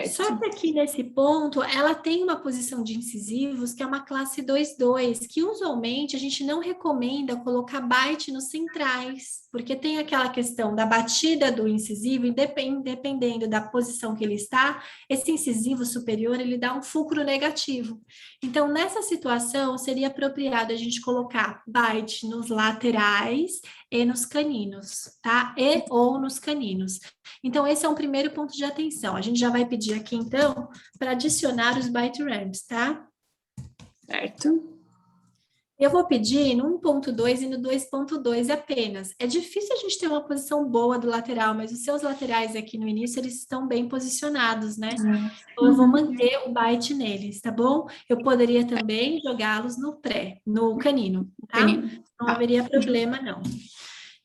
Só Certo. que aqui nesse ponto, ela tem uma posição de incisivos que é uma classe 2-2, que usualmente a gente não recomenda colocar bite nos centrais, porque tem aquela questão da batida do incisivo, e dependendo da posição que ele está, esse incisivo superior, ele dá um fulcro negativo. Então, nessa situação, seria apropriado a gente colocar bite nos laterais e nos caninos, tá? E ou nos caninos. Então, esse é um primeiro ponto de atenção. A gente já vai pedir aqui, então, para adicionar os bite ramps, tá? Certo. Eu vou pedir no 1.2 e no 2.2 apenas. É difícil a gente ter uma posição boa do lateral, mas os seus laterais aqui no início, eles estão bem posicionados, né? Então, eu vou manter o bite neles, tá bom? Eu poderia também jogá-los no canino, tá? Canino. Não haveria problema, não.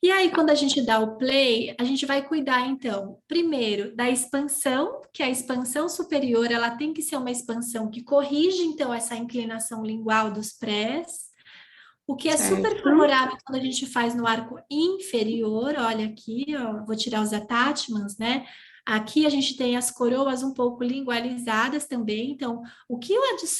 E aí, quando a gente dá o play, a gente vai cuidar, então, primeiro, da expansão, que a expansão superior, ela tem que ser uma expansão que corrige, então, essa inclinação lingual dos prés, o que é super favorável quando a gente faz no arco inferior, olha aqui, ó, vou tirar os attachments, né? Aqui a gente tem as coroas um pouco lingualizadas também, então, o que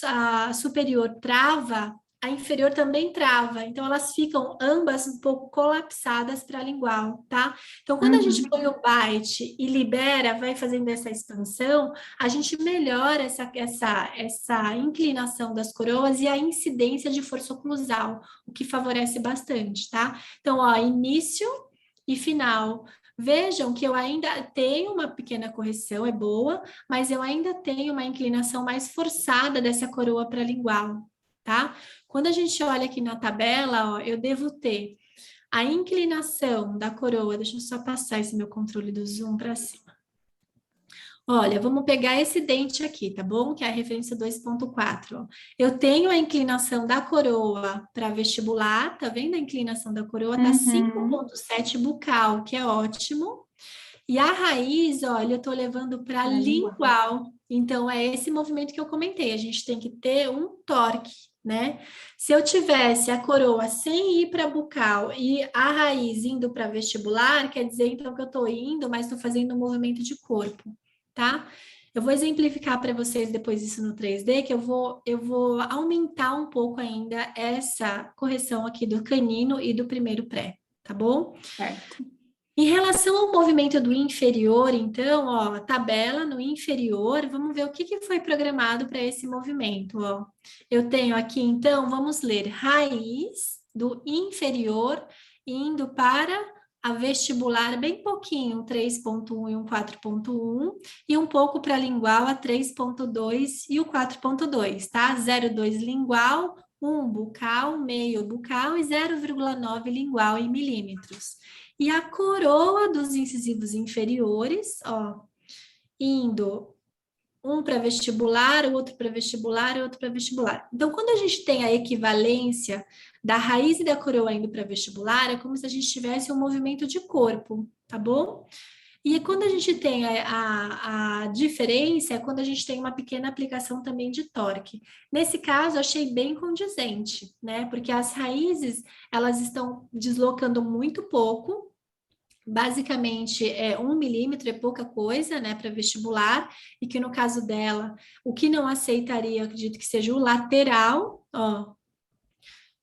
a superior trava, a inferior também trava, então elas ficam ambas um pouco colapsadas para a lingual, tá? Então, quando a gente põe o bite e libera, vai fazendo essa expansão, a gente melhora essa inclinação das coroas e a incidência de força oclusal, o que favorece bastante, tá? Então, ó, início e final. Vejam que eu ainda tenho uma pequena correção, é boa, mas eu ainda tenho uma inclinação mais forçada dessa coroa para lingual, tá? Quando a gente olha aqui na tabela, ó, eu devo ter a inclinação da coroa, deixa eu só passar esse meu controle do zoom para cima. Olha, vamos pegar esse dente aqui, tá bom? Que é a referência 2.4. Eu tenho a inclinação da coroa para vestibular, tá vendo? A inclinação da coroa tá 5.7 bucal, que é ótimo. E a raiz, olha, eu tô levando para lingual. Então, é esse movimento que eu comentei. A gente tem que ter um torque, né? Se eu tivesse a coroa sem ir para bucal e a raiz indo para vestibular, quer dizer, então, que eu tô indo, mas estou fazendo um movimento de corpo, tá? Eu vou exemplificar para vocês depois isso no 3D, que eu vou aumentar um pouco ainda essa correção aqui do canino e do primeiro pré, tá bom? Certo. Em relação ao movimento do inferior, então, ó, tabela no inferior, vamos ver o que foi programado para esse movimento, ó. Eu tenho aqui, então, vamos ler raiz do inferior indo para a vestibular bem pouquinho, 3.1 e um 4.1, e um pouco para lingual a 3.2 e o 4.2, tá? 0,2 lingual, 1 bucal, meio bucal e 0,9 lingual em milímetros. E a coroa dos incisivos inferiores, ó, indo um para vestibular, o outro para vestibular e outro para vestibular. Então, quando a gente tem a equivalência da raiz e da coroa indo para vestibular, é como se a gente tivesse um movimento de corpo, tá bom? E quando a gente tem a diferença, é quando a gente tem uma pequena aplicação também de torque. Nesse caso, eu achei bem condizente, né? Porque as raízes, elas estão deslocando muito pouco, basicamente 1 milímetro é pouca coisa, né, para vestibular, e que no caso dela, o que não aceitaria, eu acredito que seja o lateral, ó,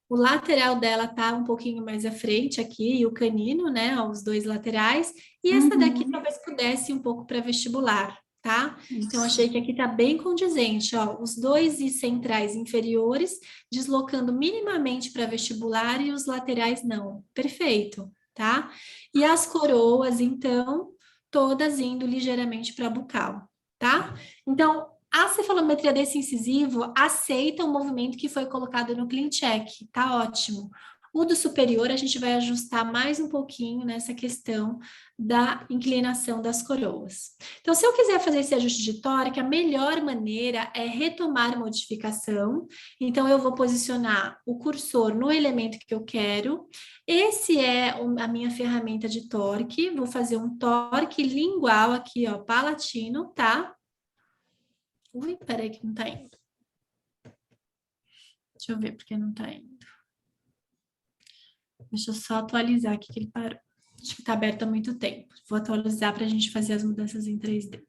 o lateral dela tá um pouquinho mais à frente aqui, e o canino, né, ó, os dois laterais, e essa daqui talvez pudesse um pouco para vestibular, tá? Então, achei que aqui tá bem condizente, ó, os dois centrais inferiores deslocando minimamente para vestibular e os laterais não. Perfeito, tá? E as coroas, então, todas indo ligeiramente para bucal, tá? Então, a cefalometria desse incisivo aceita o movimento que foi colocado no clean check, tá ótimo. O do superior, a gente vai ajustar mais um pouquinho nessa questão da inclinação das coroas. Então, se eu quiser fazer esse ajuste de tórico, a melhor maneira é retomar a modificação. Então, eu vou posicionar o cursor no elemento que eu quero. Esse é a minha ferramenta de torque. Vou fazer um torque lingual aqui, ó, palatino, tá? Ui, peraí que não tá indo. Deixa eu ver porque não tá indo. Deixa eu só atualizar aqui que ele parou. Acho que está aberto há muito tempo. Vou atualizar para a gente fazer as mudanças em 3D.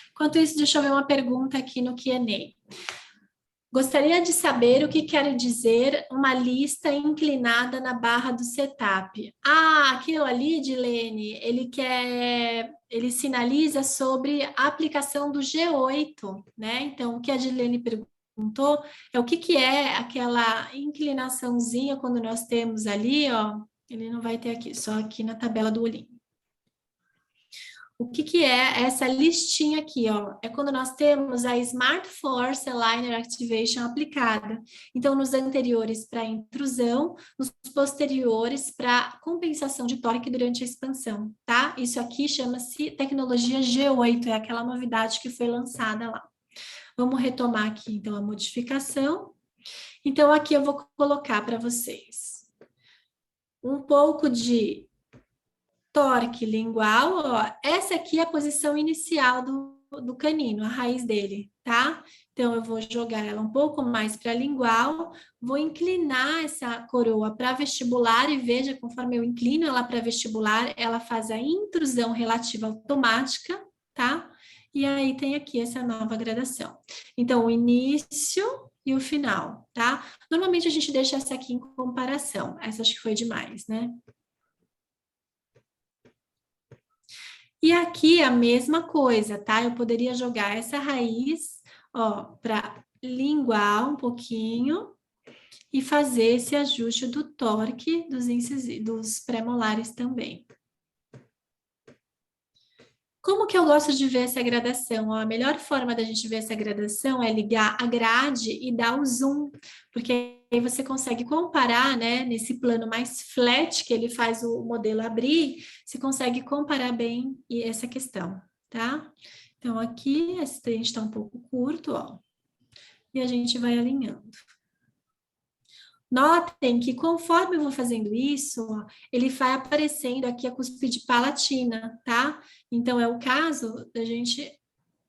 Enquanto isso, deixa eu ver uma pergunta aqui no Q&A. Gostaria de saber o que quer dizer uma lista inclinada na barra do setup. Ah, aquilo ali, Dilene, ele sinaliza sobre a aplicação do G8, né? Então, o que a Dilene perguntou é o que é aquela inclinaçãozinha quando nós temos ali, ó, ele não vai ter aqui, só aqui na tabela do olhinho. O que é essa listinha aqui, ó? É quando nós temos a Smart Force Aligner Activation aplicada. Então, nos anteriores para intrusão, nos posteriores para compensação de torque durante a expansão, tá? Isso aqui chama-se tecnologia G8, é aquela novidade que foi lançada lá. Vamos retomar aqui, então, a modificação. Então, aqui eu vou colocar para vocês um pouco de torque lingual, ó. Essa aqui é a posição inicial do canino, a raiz dele, tá? Então, eu vou jogar ela um pouco mais para lingual, vou inclinar essa coroa para vestibular e veja, conforme eu inclino ela para vestibular, ela faz a intrusão relativa automática, tá? E aí tem aqui essa nova gradação. Então, o início e o final, tá? Normalmente a gente deixa essa aqui em comparação. Essa acho que foi demais, né? E aqui a mesma coisa, tá? Eu poderia jogar essa raiz, ó, para linguar um pouquinho e fazer esse ajuste do torque dos pré-molares também. Como que eu gosto de ver essa gradação? Ó, a melhor forma da gente ver essa gradação é ligar a grade e dar o zoom, porque aí você consegue comparar, né, nesse plano mais flat que ele faz o modelo abrir, você consegue comparar bem essa questão, tá? Então, aqui, esse dente está um pouco curto, ó, e a gente vai alinhando. Notem que conforme eu vou fazendo isso, ó, ele vai aparecendo aqui a cúspide palatina, tá? Então, é o caso da gente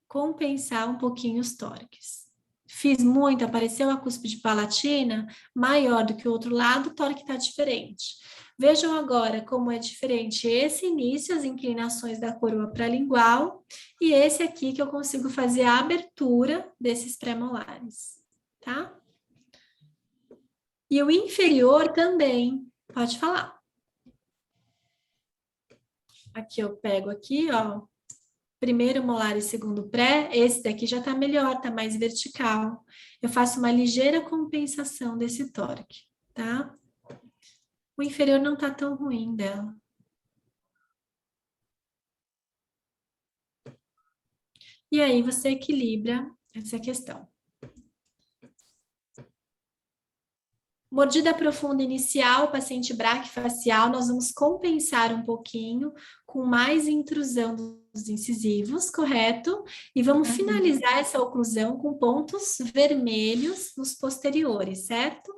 compensar um pouquinho os torques. Fiz muito, apareceu a cúspide palatina maior do que o outro lado, o torque está diferente. Vejam agora como é diferente esse início, as inclinações da coroa para lingual, e esse aqui que eu consigo fazer a abertura desses pré-molares, tá? E o inferior também, pode falar. Aqui eu pego aqui, ó, primeiro molar e segundo pré, esse daqui já tá melhor, tá mais vertical. Eu faço uma ligeira compensação desse torque, tá? O inferior não tá tão ruim dela. E aí você equilibra essa questão. Mordida profunda inicial, paciente braquifacial, nós vamos compensar um pouquinho com mais intrusão dos incisivos, correto? E vamos finalizar essa oclusão com pontos vermelhos nos posteriores, certo?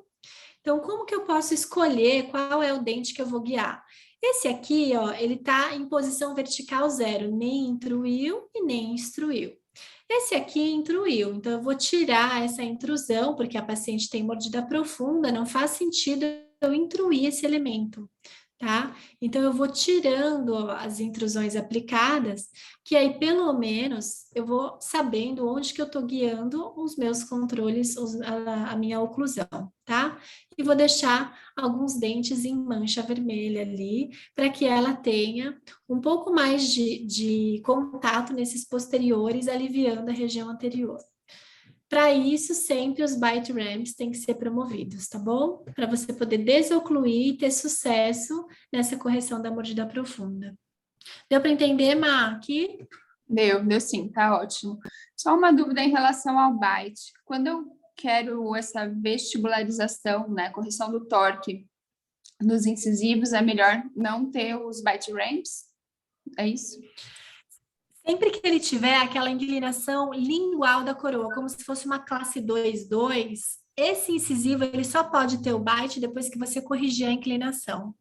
Então, como que eu posso escolher qual é o dente que eu vou guiar? Esse aqui, ó, ele tá em posição vertical 0, nem intruiu e nem instruiu. Esse aqui intruiu, então eu vou tirar essa intrusão, porque a paciente tem mordida profunda, não faz sentido eu intruir esse elemento, tá? Então eu vou tirando as intrusões aplicadas, que aí pelo menos eu vou sabendo onde que eu tô guiando os meus controles, a minha oclusão, tá? E vou deixar alguns dentes em mancha vermelha ali, para que ela tenha um pouco mais de contato nesses posteriores, aliviando a região anterior. Para isso, sempre os bite ramps têm que ser promovidos, tá bom? Para você poder desocluir e ter sucesso nessa correção da mordida profunda. Deu para entender, Má, aqui? Deu sim, tá ótimo. Só uma dúvida em relação ao bite. Quando eu quero essa vestibularização, né, correção do torque, nos incisivos é melhor não ter os bite ramps? É isso? Sempre que ele tiver aquela inclinação lingual da coroa, como se fosse uma classe 2-2, esse incisivo ele só pode ter o bite depois que você corrigir a inclinação.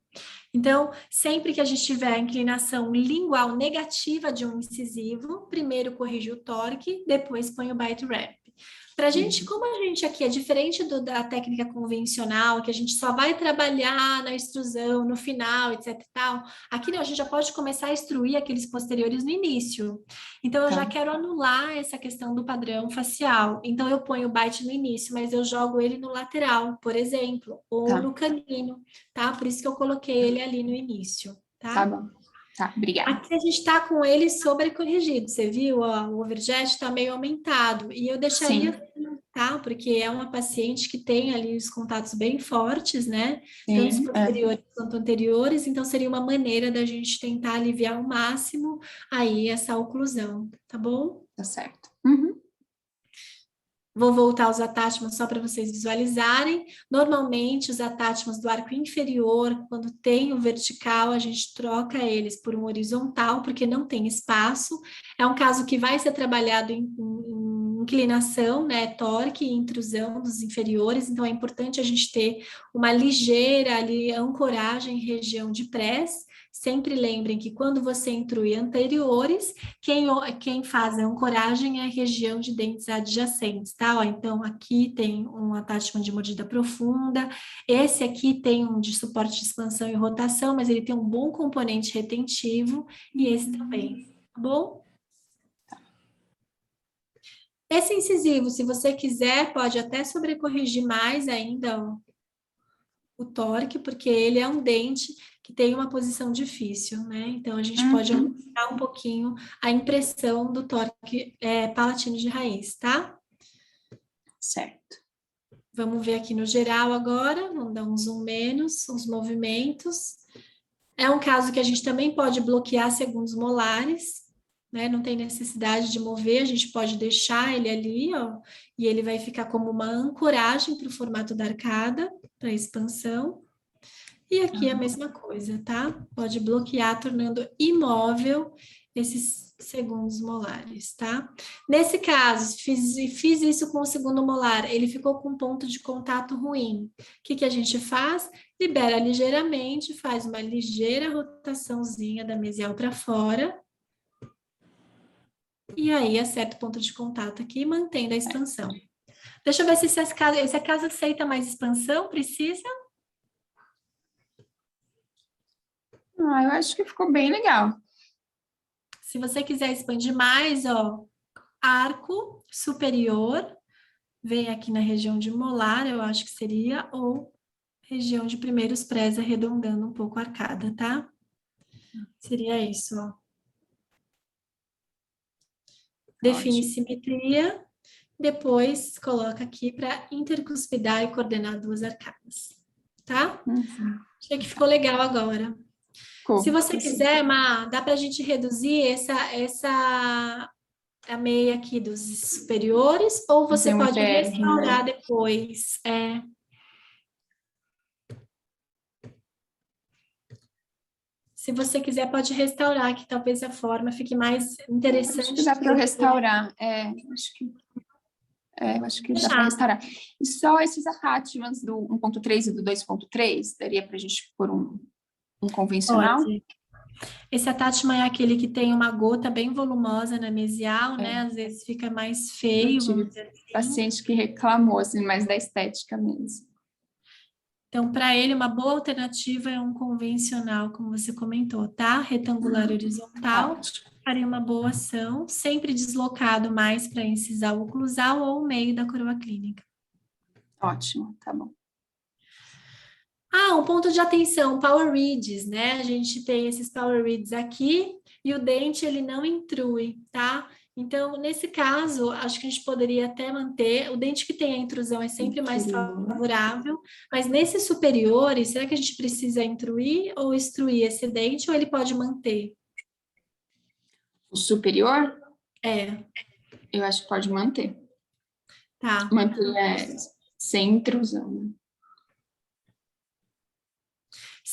Então, sempre que a gente tiver a inclinação lingual negativa de um incisivo, primeiro corrige o torque, depois põe o bite ramp. Para a gente, como a gente aqui é diferente da técnica convencional, que a gente só vai trabalhar na extrusão, no final, etc e tal, aqui não, a gente já pode começar a extruir aqueles posteriores no início. Então, eu já quero anular essa questão do padrão facial. Então, eu ponho o bite no início, mas eu jogo ele no lateral, por exemplo, ou no canino, tá? Por isso que eu coloquei ele ali no início, tá? Tá bom. Tá, obrigada. Aqui a gente está com ele sobrecorrigido, você viu? Ó, o overjet está meio aumentado. E eu deixaria assim, tá? Porque é uma paciente que tem ali os contatos bem fortes, né? Tanto os posteriores quanto anteriores. Então, seria uma maneira da gente tentar aliviar ao máximo aí essa oclusão, tá bom? Tá certo. Vou voltar aos attachments só para vocês visualizarem. Normalmente, os attachments do arco inferior, quando tem o vertical, a gente troca eles por um horizontal, porque não tem espaço. É um caso que vai ser trabalhado em inclinação, né, torque e intrusão dos inferiores, então é importante a gente ter uma ligeira ali ancoragem em região de press. Sempre lembrem que quando você intrui anteriores, quem faz a ancoragem é a região de dentes adjacentes, tá? Ó, então, aqui tem um attachment de mordida profunda, esse aqui tem um de suporte de expansão e rotação, mas ele tem um bom componente retentivo, e esse também, tá bom? Esse incisivo, se você quiser, pode até sobrecorrigir mais ainda, ó, o torque, porque ele é um dente que tem uma posição difícil, né? Então, a gente pode aumentar um pouquinho a impressão do torque palatino de raiz, tá? Certo. Vamos ver aqui no geral agora, vamos dar um zoom menos, uns movimentos. É um caso que a gente também pode bloquear segundos molares, né? Não tem necessidade de mover, a gente pode deixar ele ali, ó, e ele vai ficar como uma ancoragem para o formato da arcada, para expansão. E aqui a mesma coisa, tá? Pode bloquear, tornando imóvel esses segundos molares, tá? Nesse caso, fiz isso com o segundo molar, ele ficou com um ponto de contato ruim. O que a gente faz? Libera ligeiramente, faz uma ligeira rotaçãozinha da mesial para fora. E aí, acerta o ponto de contato aqui, mantendo a expansão. Deixa eu ver se essa casa aceita mais expansão, precisa? Eu acho que ficou bem legal. Se você quiser expandir mais, ó, arco superior, vem aqui na região de molar, eu acho que seria, ou região de primeiros prés, arredondando um pouco a arcada, tá? Seria isso, ó. Define simetria, depois coloca aqui para intercuspidar e coordenar duas arcadas, tá? Achei que ficou legal agora. Se você quiser, Má, dá para a gente reduzir a meia aqui dos superiores, ou você pode restaurar depois. Se você quiser, pode restaurar, que talvez a forma fique mais interessante. Acho que dá para eu restaurar. Acho que dá para restaurar. E só esses attachments do 1.3 e do 2.3, daria para a gente pôr um convencional? Pode. Esse attachment é aquele que tem uma gota bem volumosa na mesial, né? Às vezes fica mais feio, vamos dizer assim. Paciente que reclamou, assim, mais da estética mesmo. Então, para ele, uma boa alternativa é um convencional, como você comentou, tá? Retangular horizontal, faria uma boa ação, sempre deslocado mais para incisal oclusal ou o meio da coroa clínica. Ótimo, tá bom. Um ponto de atenção, power reeds, né? A gente tem esses power reeds aqui e o dente, ele não intrui, tá? Então, nesse caso, acho que a gente poderia até manter, o dente que tem a intrusão é sempre mais favorável, mas nesses superiores, será que a gente precisa intruir ou extruir esse dente, ou ele pode manter? O superior? É. Eu acho que pode manter. Tá. Manter sem intrusão.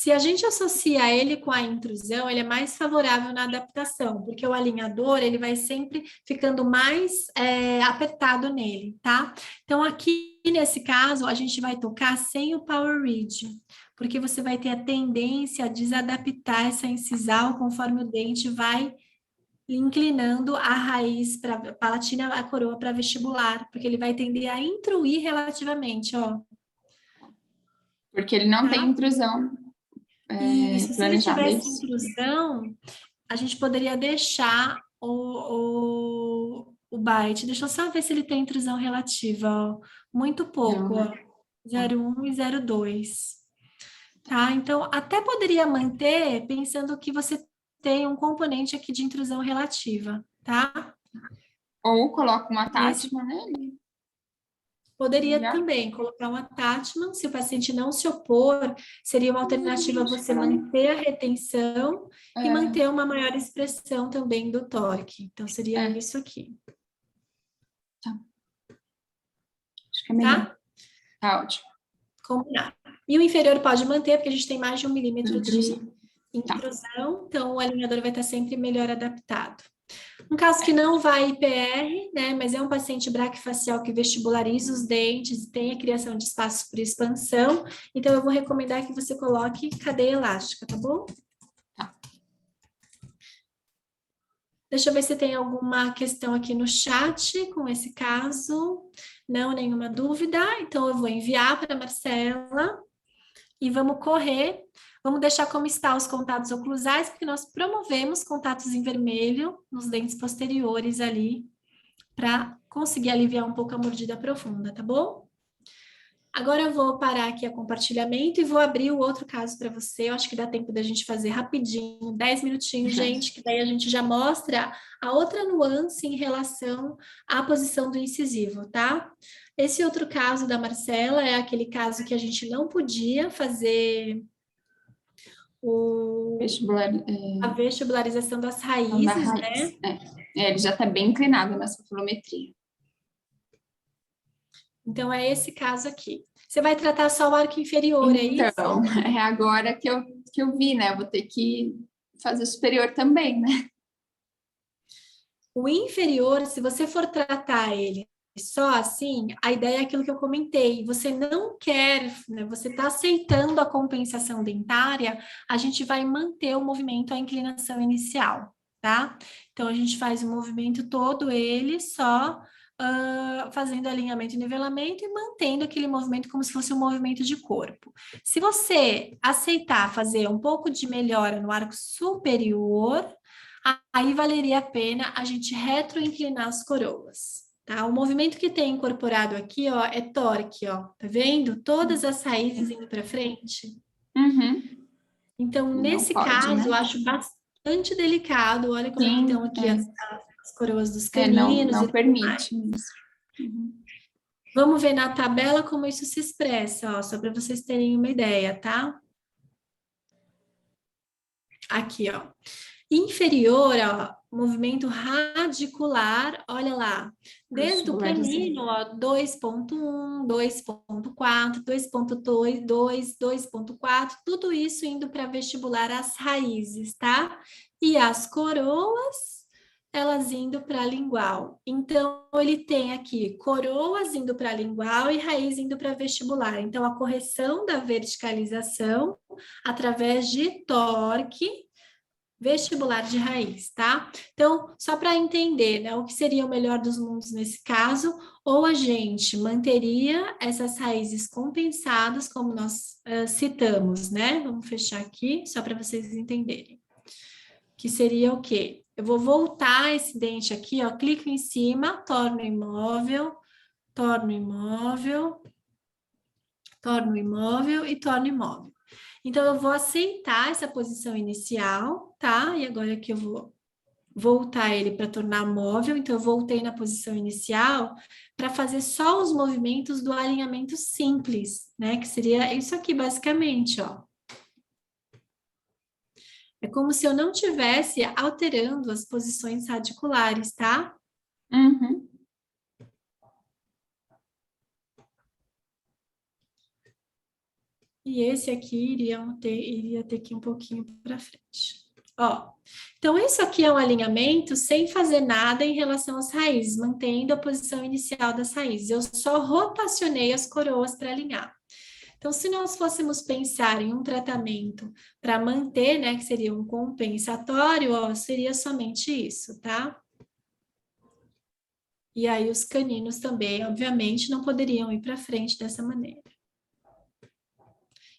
Se a gente associa ele com a intrusão, ele é mais favorável na adaptação, porque o alinhador, ele vai sempre ficando mais apertado nele, tá? Então, aqui nesse caso, a gente vai tocar sem o power reed, porque você vai ter a tendência a desadaptar essa incisal conforme o dente vai inclinando a raiz para palatina, a coroa para vestibular, porque ele vai tender a intruir relativamente, ó. Porque ele não Tá? tem intrusão Isso, se ele planejada, é tivesse isso? intrusão, a gente poderia deixar o bite. Deixa eu só ver se ele tem intrusão relativa, ó. Muito Não, pouco, ó. né? 0,1 e 0,2. Tá? Então, até poderia manter, pensando que você tem um componente aqui de intrusão relativa, tá? Ou coloca uma Nesse Tatman nele, Poderia melhor. também colocar um attachment, se o paciente não se opor, seria uma alternativa você manter a retenção e manter uma maior expressão também do torque. Então, seria isso aqui, Tá. Acho que é melhor. tá? Tá ótimo. Combinado. E o inferior pode manter, porque a gente tem mais de 1 milímetro de Tá. intrusão, então o alinhador vai estar sempre melhor adaptado. Um caso que não vai IPR, né, mas é um paciente braquifacial que vestibulariza os dentes e tem a criação de espaços por expansão, então eu vou recomendar que você coloque cadeia elástica, tá bom? Tá. Deixa eu ver se tem alguma questão aqui no chat com esse caso. Não, nenhuma dúvida. Então eu vou enviar para a Marcela e vamos correr. Vamos deixar como está os contatos oclusais, porque nós promovemos contatos em vermelho nos dentes posteriores ali, para conseguir aliviar um pouco a mordida profunda, tá bom? Agora eu vou parar aqui o compartilhamento e vou abrir o outro caso para você. Eu acho que dá tempo da gente fazer rapidinho, 10 minutinhos, gente, que daí a gente já mostra a outra nuance em relação à posição do incisivo, tá? Esse outro caso da Marcela é aquele caso que a gente não podia fazer a vestibularização das raízes, raiz. né? Ele já está bem inclinado nessa filometria. Então, é esse caso aqui. Você vai tratar só o arco inferior, é isso? Então, é agora que eu vi, né? Eu vou ter que fazer o superior também, né? O inferior, se você for tratar ele só assim, a ideia é aquilo que eu comentei. Você não quer, né? Você está aceitando a compensação dentária, a gente vai manter o movimento, a inclinação inicial, tá? Então, a gente faz o movimento todo ele só fazendo alinhamento e nivelamento e mantendo aquele movimento como se fosse um movimento de corpo. Se você aceitar fazer um pouco de melhora no arco superior, aí valeria a pena a gente retroinclinar as coroas, tá? O movimento que tem incorporado aqui, ó, é torque, ó, tá vendo? Todas as raízes indo para frente. Uhum. Então, Não nesse pode, caso, né? eu acho bastante delicado. Olha como é que estão aqui as coroas dos caninos. Não permite isso. Uhum. Vamos ver na tabela como isso se expressa, ó, só para vocês terem uma ideia, tá? Aqui, ó. Inferior, ó, movimento radicular, olha lá. Desde o canino, ó, 2.1, 2.4, 2.2, 2.4, tudo isso indo para vestibular as raízes, tá? E as coroas, elas indo para a lingual. Então, ele tem aqui coroas indo para a lingual e raiz indo para vestibular. Então, a correção da verticalização através de torque vestibular de raiz, tá? Então, só para entender, né, o que seria o melhor dos mundos nesse caso, ou a gente manteria essas raízes compensadas, como nós citamos, né? Vamos fechar aqui, só para vocês entenderem. Que seria o quê? Eu vou voltar esse dente aqui, ó, clico em cima, torno imóvel, torno imóvel, torno imóvel e torno imóvel. Então, eu vou aceitar essa posição inicial, tá? E agora que eu vou voltar ele para tornar móvel, então eu voltei na posição inicial para fazer só os movimentos do alinhamento simples, né? Que seria isso aqui, basicamente, ó. É como se eu não tivesse alterando as posições radiculares, tá? Uhum. E esse aqui iria ter que ir um pouquinho para frente. Ó, então isso aqui é um alinhamento sem fazer nada em relação às raízes, mantendo a posição inicial das raízes. Eu só rotacionei as coroas para alinhar. Então, se nós fôssemos pensar em um tratamento para manter, né, que seria um compensatório, ó, seria somente isso, tá? E aí os caninos também, obviamente, não poderiam ir para frente dessa maneira.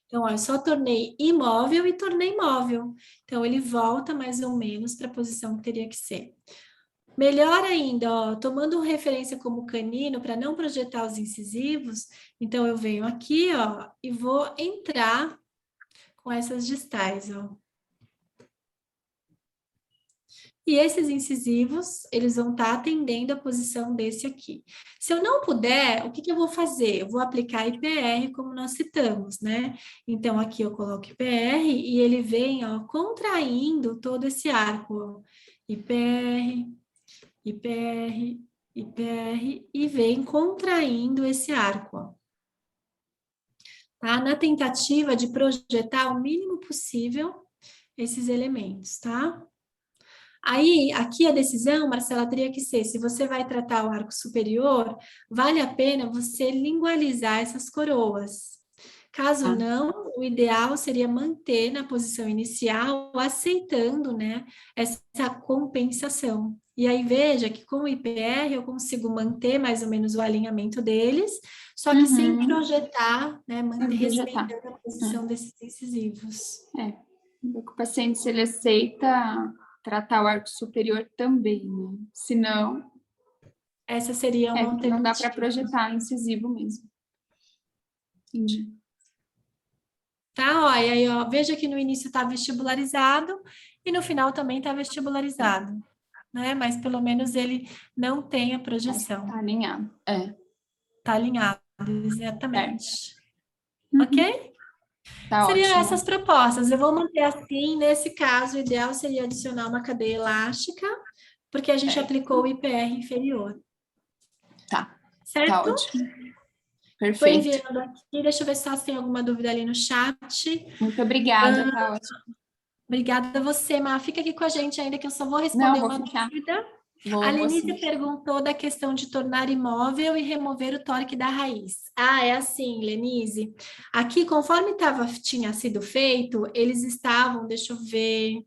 Então, ó, eu só tornei imóvel e tornei móvel. Então, ele volta mais ou menos para a posição que teria que ser. Melhor ainda, ó, tomando referência como canino, para não projetar os incisivos, então eu venho aqui, ó, e vou entrar com essas distais, ó. E esses incisivos, eles vão estar atendendo a posição desse aqui. Se eu não puder, o que que eu vou fazer? Eu vou aplicar IPR, como nós citamos, né? Então, aqui eu coloco IPR e ele vem, ó, contraindo todo esse arco, ó. IPR, IPR, IPR, e vem contraindo esse arco, ó. Tá? Na tentativa de projetar o mínimo possível esses elementos, tá? Aí, aqui a decisão, Marcela, teria que ser, se você vai tratar o arco superior, vale a pena você lingualizar essas coroas. Caso não, o ideal seria manter na posição inicial, aceitando, né, essa compensação. E aí veja que com o IPR eu consigo manter mais ou menos o alinhamento deles, só que sem projetar, né, manter, respeitando a posição desses incisivos. O paciente, se ele aceita tratar o arco superior também, né? Se não, essa seria uma alternativa. Não dá para projetar incisivo mesmo. Entendi. Tá, ó, e aí, ó, veja que no início está vestibularizado e no final também está vestibularizado, né? Mas pelo menos ele não tem a projeção. Está alinhado, Está alinhado, exatamente. Uhum. Ok? Tá Seriam ótimo. essas propostas. Eu vou manter assim, nesse caso, o ideal seria adicionar uma cadeia elástica, porque a gente aplicou o IPR inferior. Tá. Certo? Tá ótimo. Perfeito. Foi enviando aqui, deixa eu ver se tem alguma dúvida ali no chat. Muito obrigada, tá ótimo. Obrigada a você, Má. Fica aqui com a gente ainda que eu só vou responder uma dúvida. A Lenise perguntou da questão de tornar imóvel e remover o torque da raiz. Ah, é assim, Lenise. Aqui, conforme tinha sido feito, eles estavam, deixa eu ver.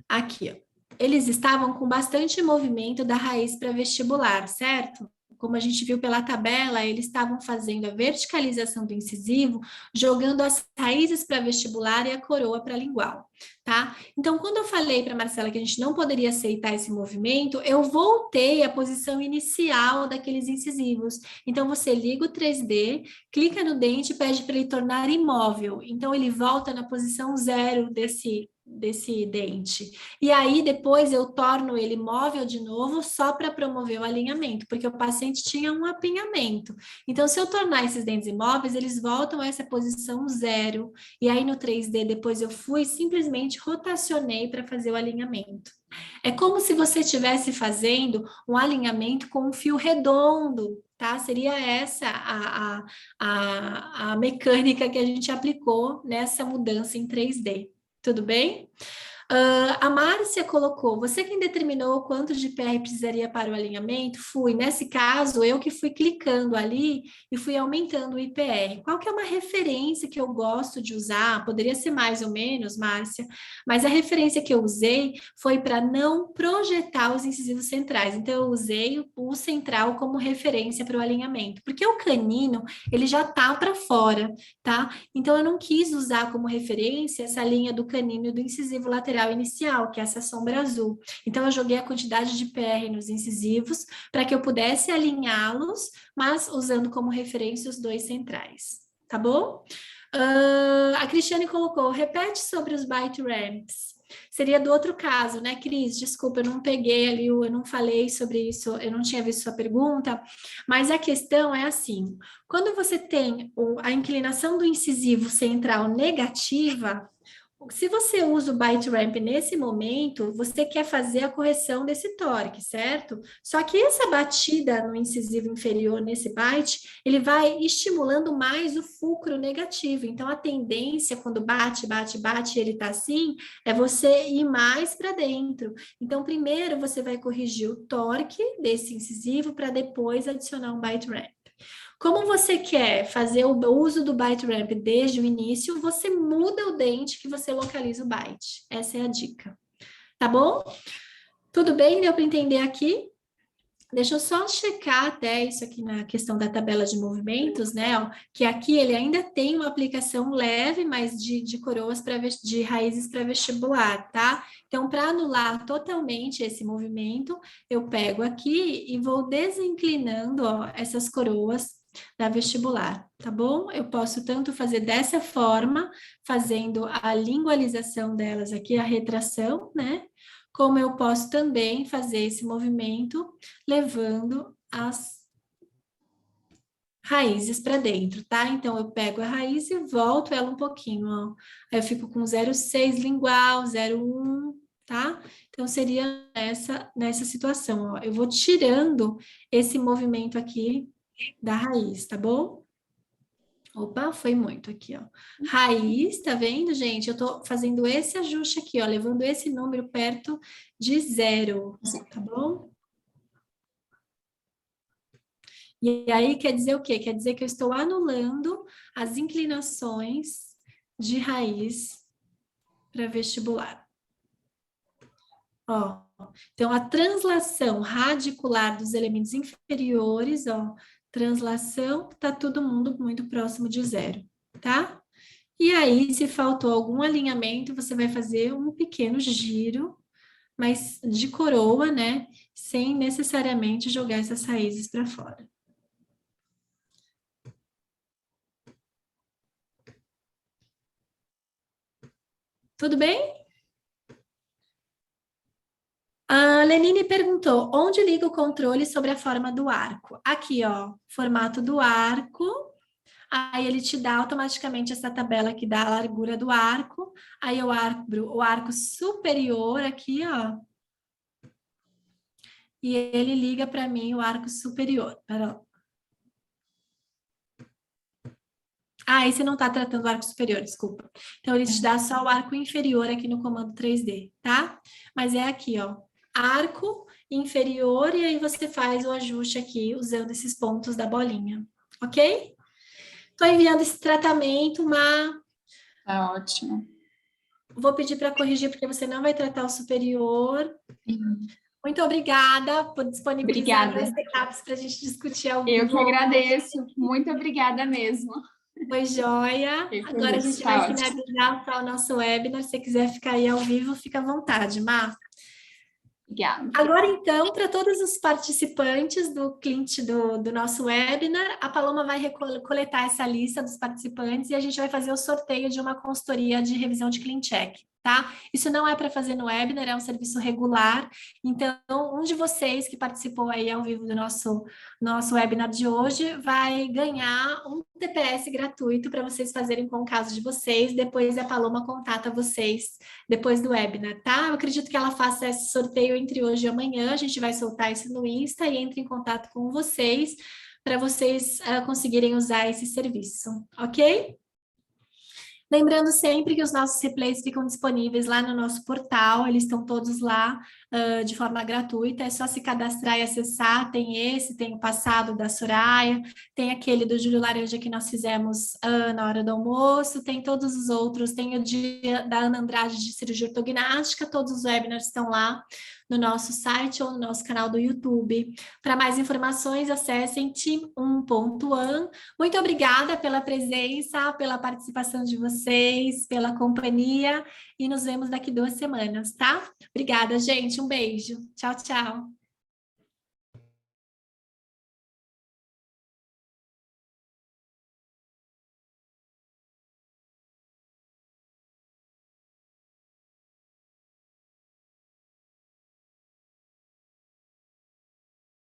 Aqui, ó. Eles estavam com bastante movimento da raiz para vestibular, certo? Como a gente viu pela tabela, eles estavam fazendo a verticalização do incisivo, jogando as raízes para vestibular e a coroa para lingual, tá? Então, quando eu falei para Marcela que a gente não poderia aceitar esse movimento, eu voltei à posição inicial daqueles incisivos. Então, você liga o 3D, clica no dente e pede para ele tornar imóvel. Então, ele volta na posição 0 desse dente. E aí, depois, eu torno ele móvel de novo só para promover o alinhamento, porque o paciente tinha um apinhamento. Então, se eu tornar esses dentes imóveis, eles voltam a essa posição 0. E aí, no 3D, depois eu fui simplesmente rotacionei para fazer o alinhamento. É como se você estivesse fazendo um alinhamento com um fio redondo, tá? Seria essa a mecânica que a gente aplicou nessa mudança em 3D. Tudo bem? A Márcia colocou, você quem determinou quanto de PR precisaria para o alinhamento? Fui, nesse caso, eu que fui clicando ali e fui aumentando o IPR. Qual que é uma referência que eu gosto de usar? Poderia ser mais ou menos, Márcia, mas a referência que eu usei foi para não projetar os incisivos centrais. Então, eu usei o central como referência para o alinhamento, porque o canino, ele já tá para fora, tá? Então, eu não quis usar como referência essa linha do canino e do incisivo lateral inicial, que é essa sombra azul. Então, eu joguei a quantidade de PR nos incisivos para que eu pudesse alinhá-los, mas usando como referência os dois centrais. Tá bom? A Cristiane colocou, repete sobre os bite ramps. Seria do outro caso, né, Cris? Desculpa, eu não peguei ali, eu não falei sobre isso, eu não tinha visto sua pergunta, mas a questão é assim, quando você tem a inclinação do incisivo central negativa, Se você usa o bite ramp nesse momento, você quer fazer a correção desse torque, certo? Só que essa batida no incisivo inferior nesse bite, ele vai estimulando mais o fulcro negativo. Então, a tendência quando bate, bate, bate, ele tá assim, é você ir mais para dentro. Então, primeiro você vai corrigir o torque desse incisivo para depois adicionar um bite ramp. Como você quer fazer o uso do bite ramp desde o início, você muda o dente que você localiza o bite. Essa é a dica. Tá bom? Tudo bem? Deu para entender aqui? Deixa eu só checar até isso aqui na questão da tabela de movimentos, né? Ó, que aqui ele ainda tem uma aplicação leve, mas de coroas de raízes para vestibular, tá? Então, para anular totalmente esse movimento, eu pego aqui e vou desinclinando, ó, essas coroas da vestibular, tá bom? Eu posso tanto fazer dessa forma, fazendo a lingualização delas aqui, a retração, né? Como eu posso também fazer esse movimento levando as raízes para dentro, tá? Então, eu pego a raiz e volto ela um pouquinho, ó. Aí eu fico com 0,6 lingual, 0,1, tá? Então, seria nessa situação, ó. Eu vou tirando esse movimento aqui da raiz, tá bom? Opa, foi muito aqui, ó. Raiz, tá vendo, gente? Eu tô fazendo esse ajuste aqui, ó, levando esse número perto de 0, tá bom? E aí quer dizer o quê? Quer dizer que eu estou anulando as inclinações de raiz para vestibular. Ó, então a translação radicular dos elementos inferiores, ó, translação, tá todo mundo muito próximo de 0, tá? E aí, se faltou algum alinhamento, você vai fazer um pequeno giro, mas de coroa, né? Sem necessariamente jogar essas raízes para fora. Tudo bem? A Lenine perguntou, onde liga o controle sobre a forma do arco? Aqui, ó, formato do arco. Aí ele te dá automaticamente essa tabela que dá a largura do arco. Aí eu abro o arco superior aqui, ó. E ele liga para mim o arco superior. Pera. Ah, aí você não está tratando do arco superior, desculpa. Então, ele te dá só o arco inferior aqui no comando 3D, tá? Mas é aqui, ó. Arco inferior, e aí você faz o ajuste aqui usando esses pontos da bolinha, ok? Estou enviando esse tratamento, Tá ótimo. Vou pedir para corrigir, porque você não vai tratar o superior. Muito obrigada por disponibilizar as etapas para a gente discutir ao vivo. Eu que agradeço. Muito obrigada mesmo. Foi joia. Agora a gente vai finalizar o nosso webinar. Se você quiser ficar aí ao vivo, fica à vontade, Má. Obrigada. Agora, então, para todos os participantes do cliente do nosso webinar, a Paloma vai coletar essa lista dos participantes e a gente vai fazer o sorteio de uma consultoria de revisão de Clean Check, tá? Isso não é para fazer no webinar, é um serviço regular. Então, um de vocês que participou aí ao vivo do nosso webinar de hoje vai ganhar um TPS gratuito para vocês fazerem com o caso de vocês. Depois a Paloma contata vocês depois do webinar, tá? Eu acredito que ela faça esse sorteio entre hoje e amanhã. A gente vai soltar isso no Insta e entre em contato com vocês para vocês conseguirem usar esse serviço, ok? Lembrando sempre que os nossos replays ficam disponíveis lá no nosso portal, eles estão todos lá de forma gratuita, é só se cadastrar e acessar, tem esse, tem o passado da Soraya, tem aquele do Júlio Laranja que nós fizemos na hora do almoço, tem todos os outros, tem o dia da Ana Andrade de cirurgia ortognática, todos os webinars estão lá no nosso site ou no nosso canal do YouTube. Para mais informações, acessem team1.1. Muito obrigada pela presença, pela participação de vocês, pela companhia e nos vemos daqui 2 semanas, tá? Obrigada, gente. Um beijo. Tchau, tchau.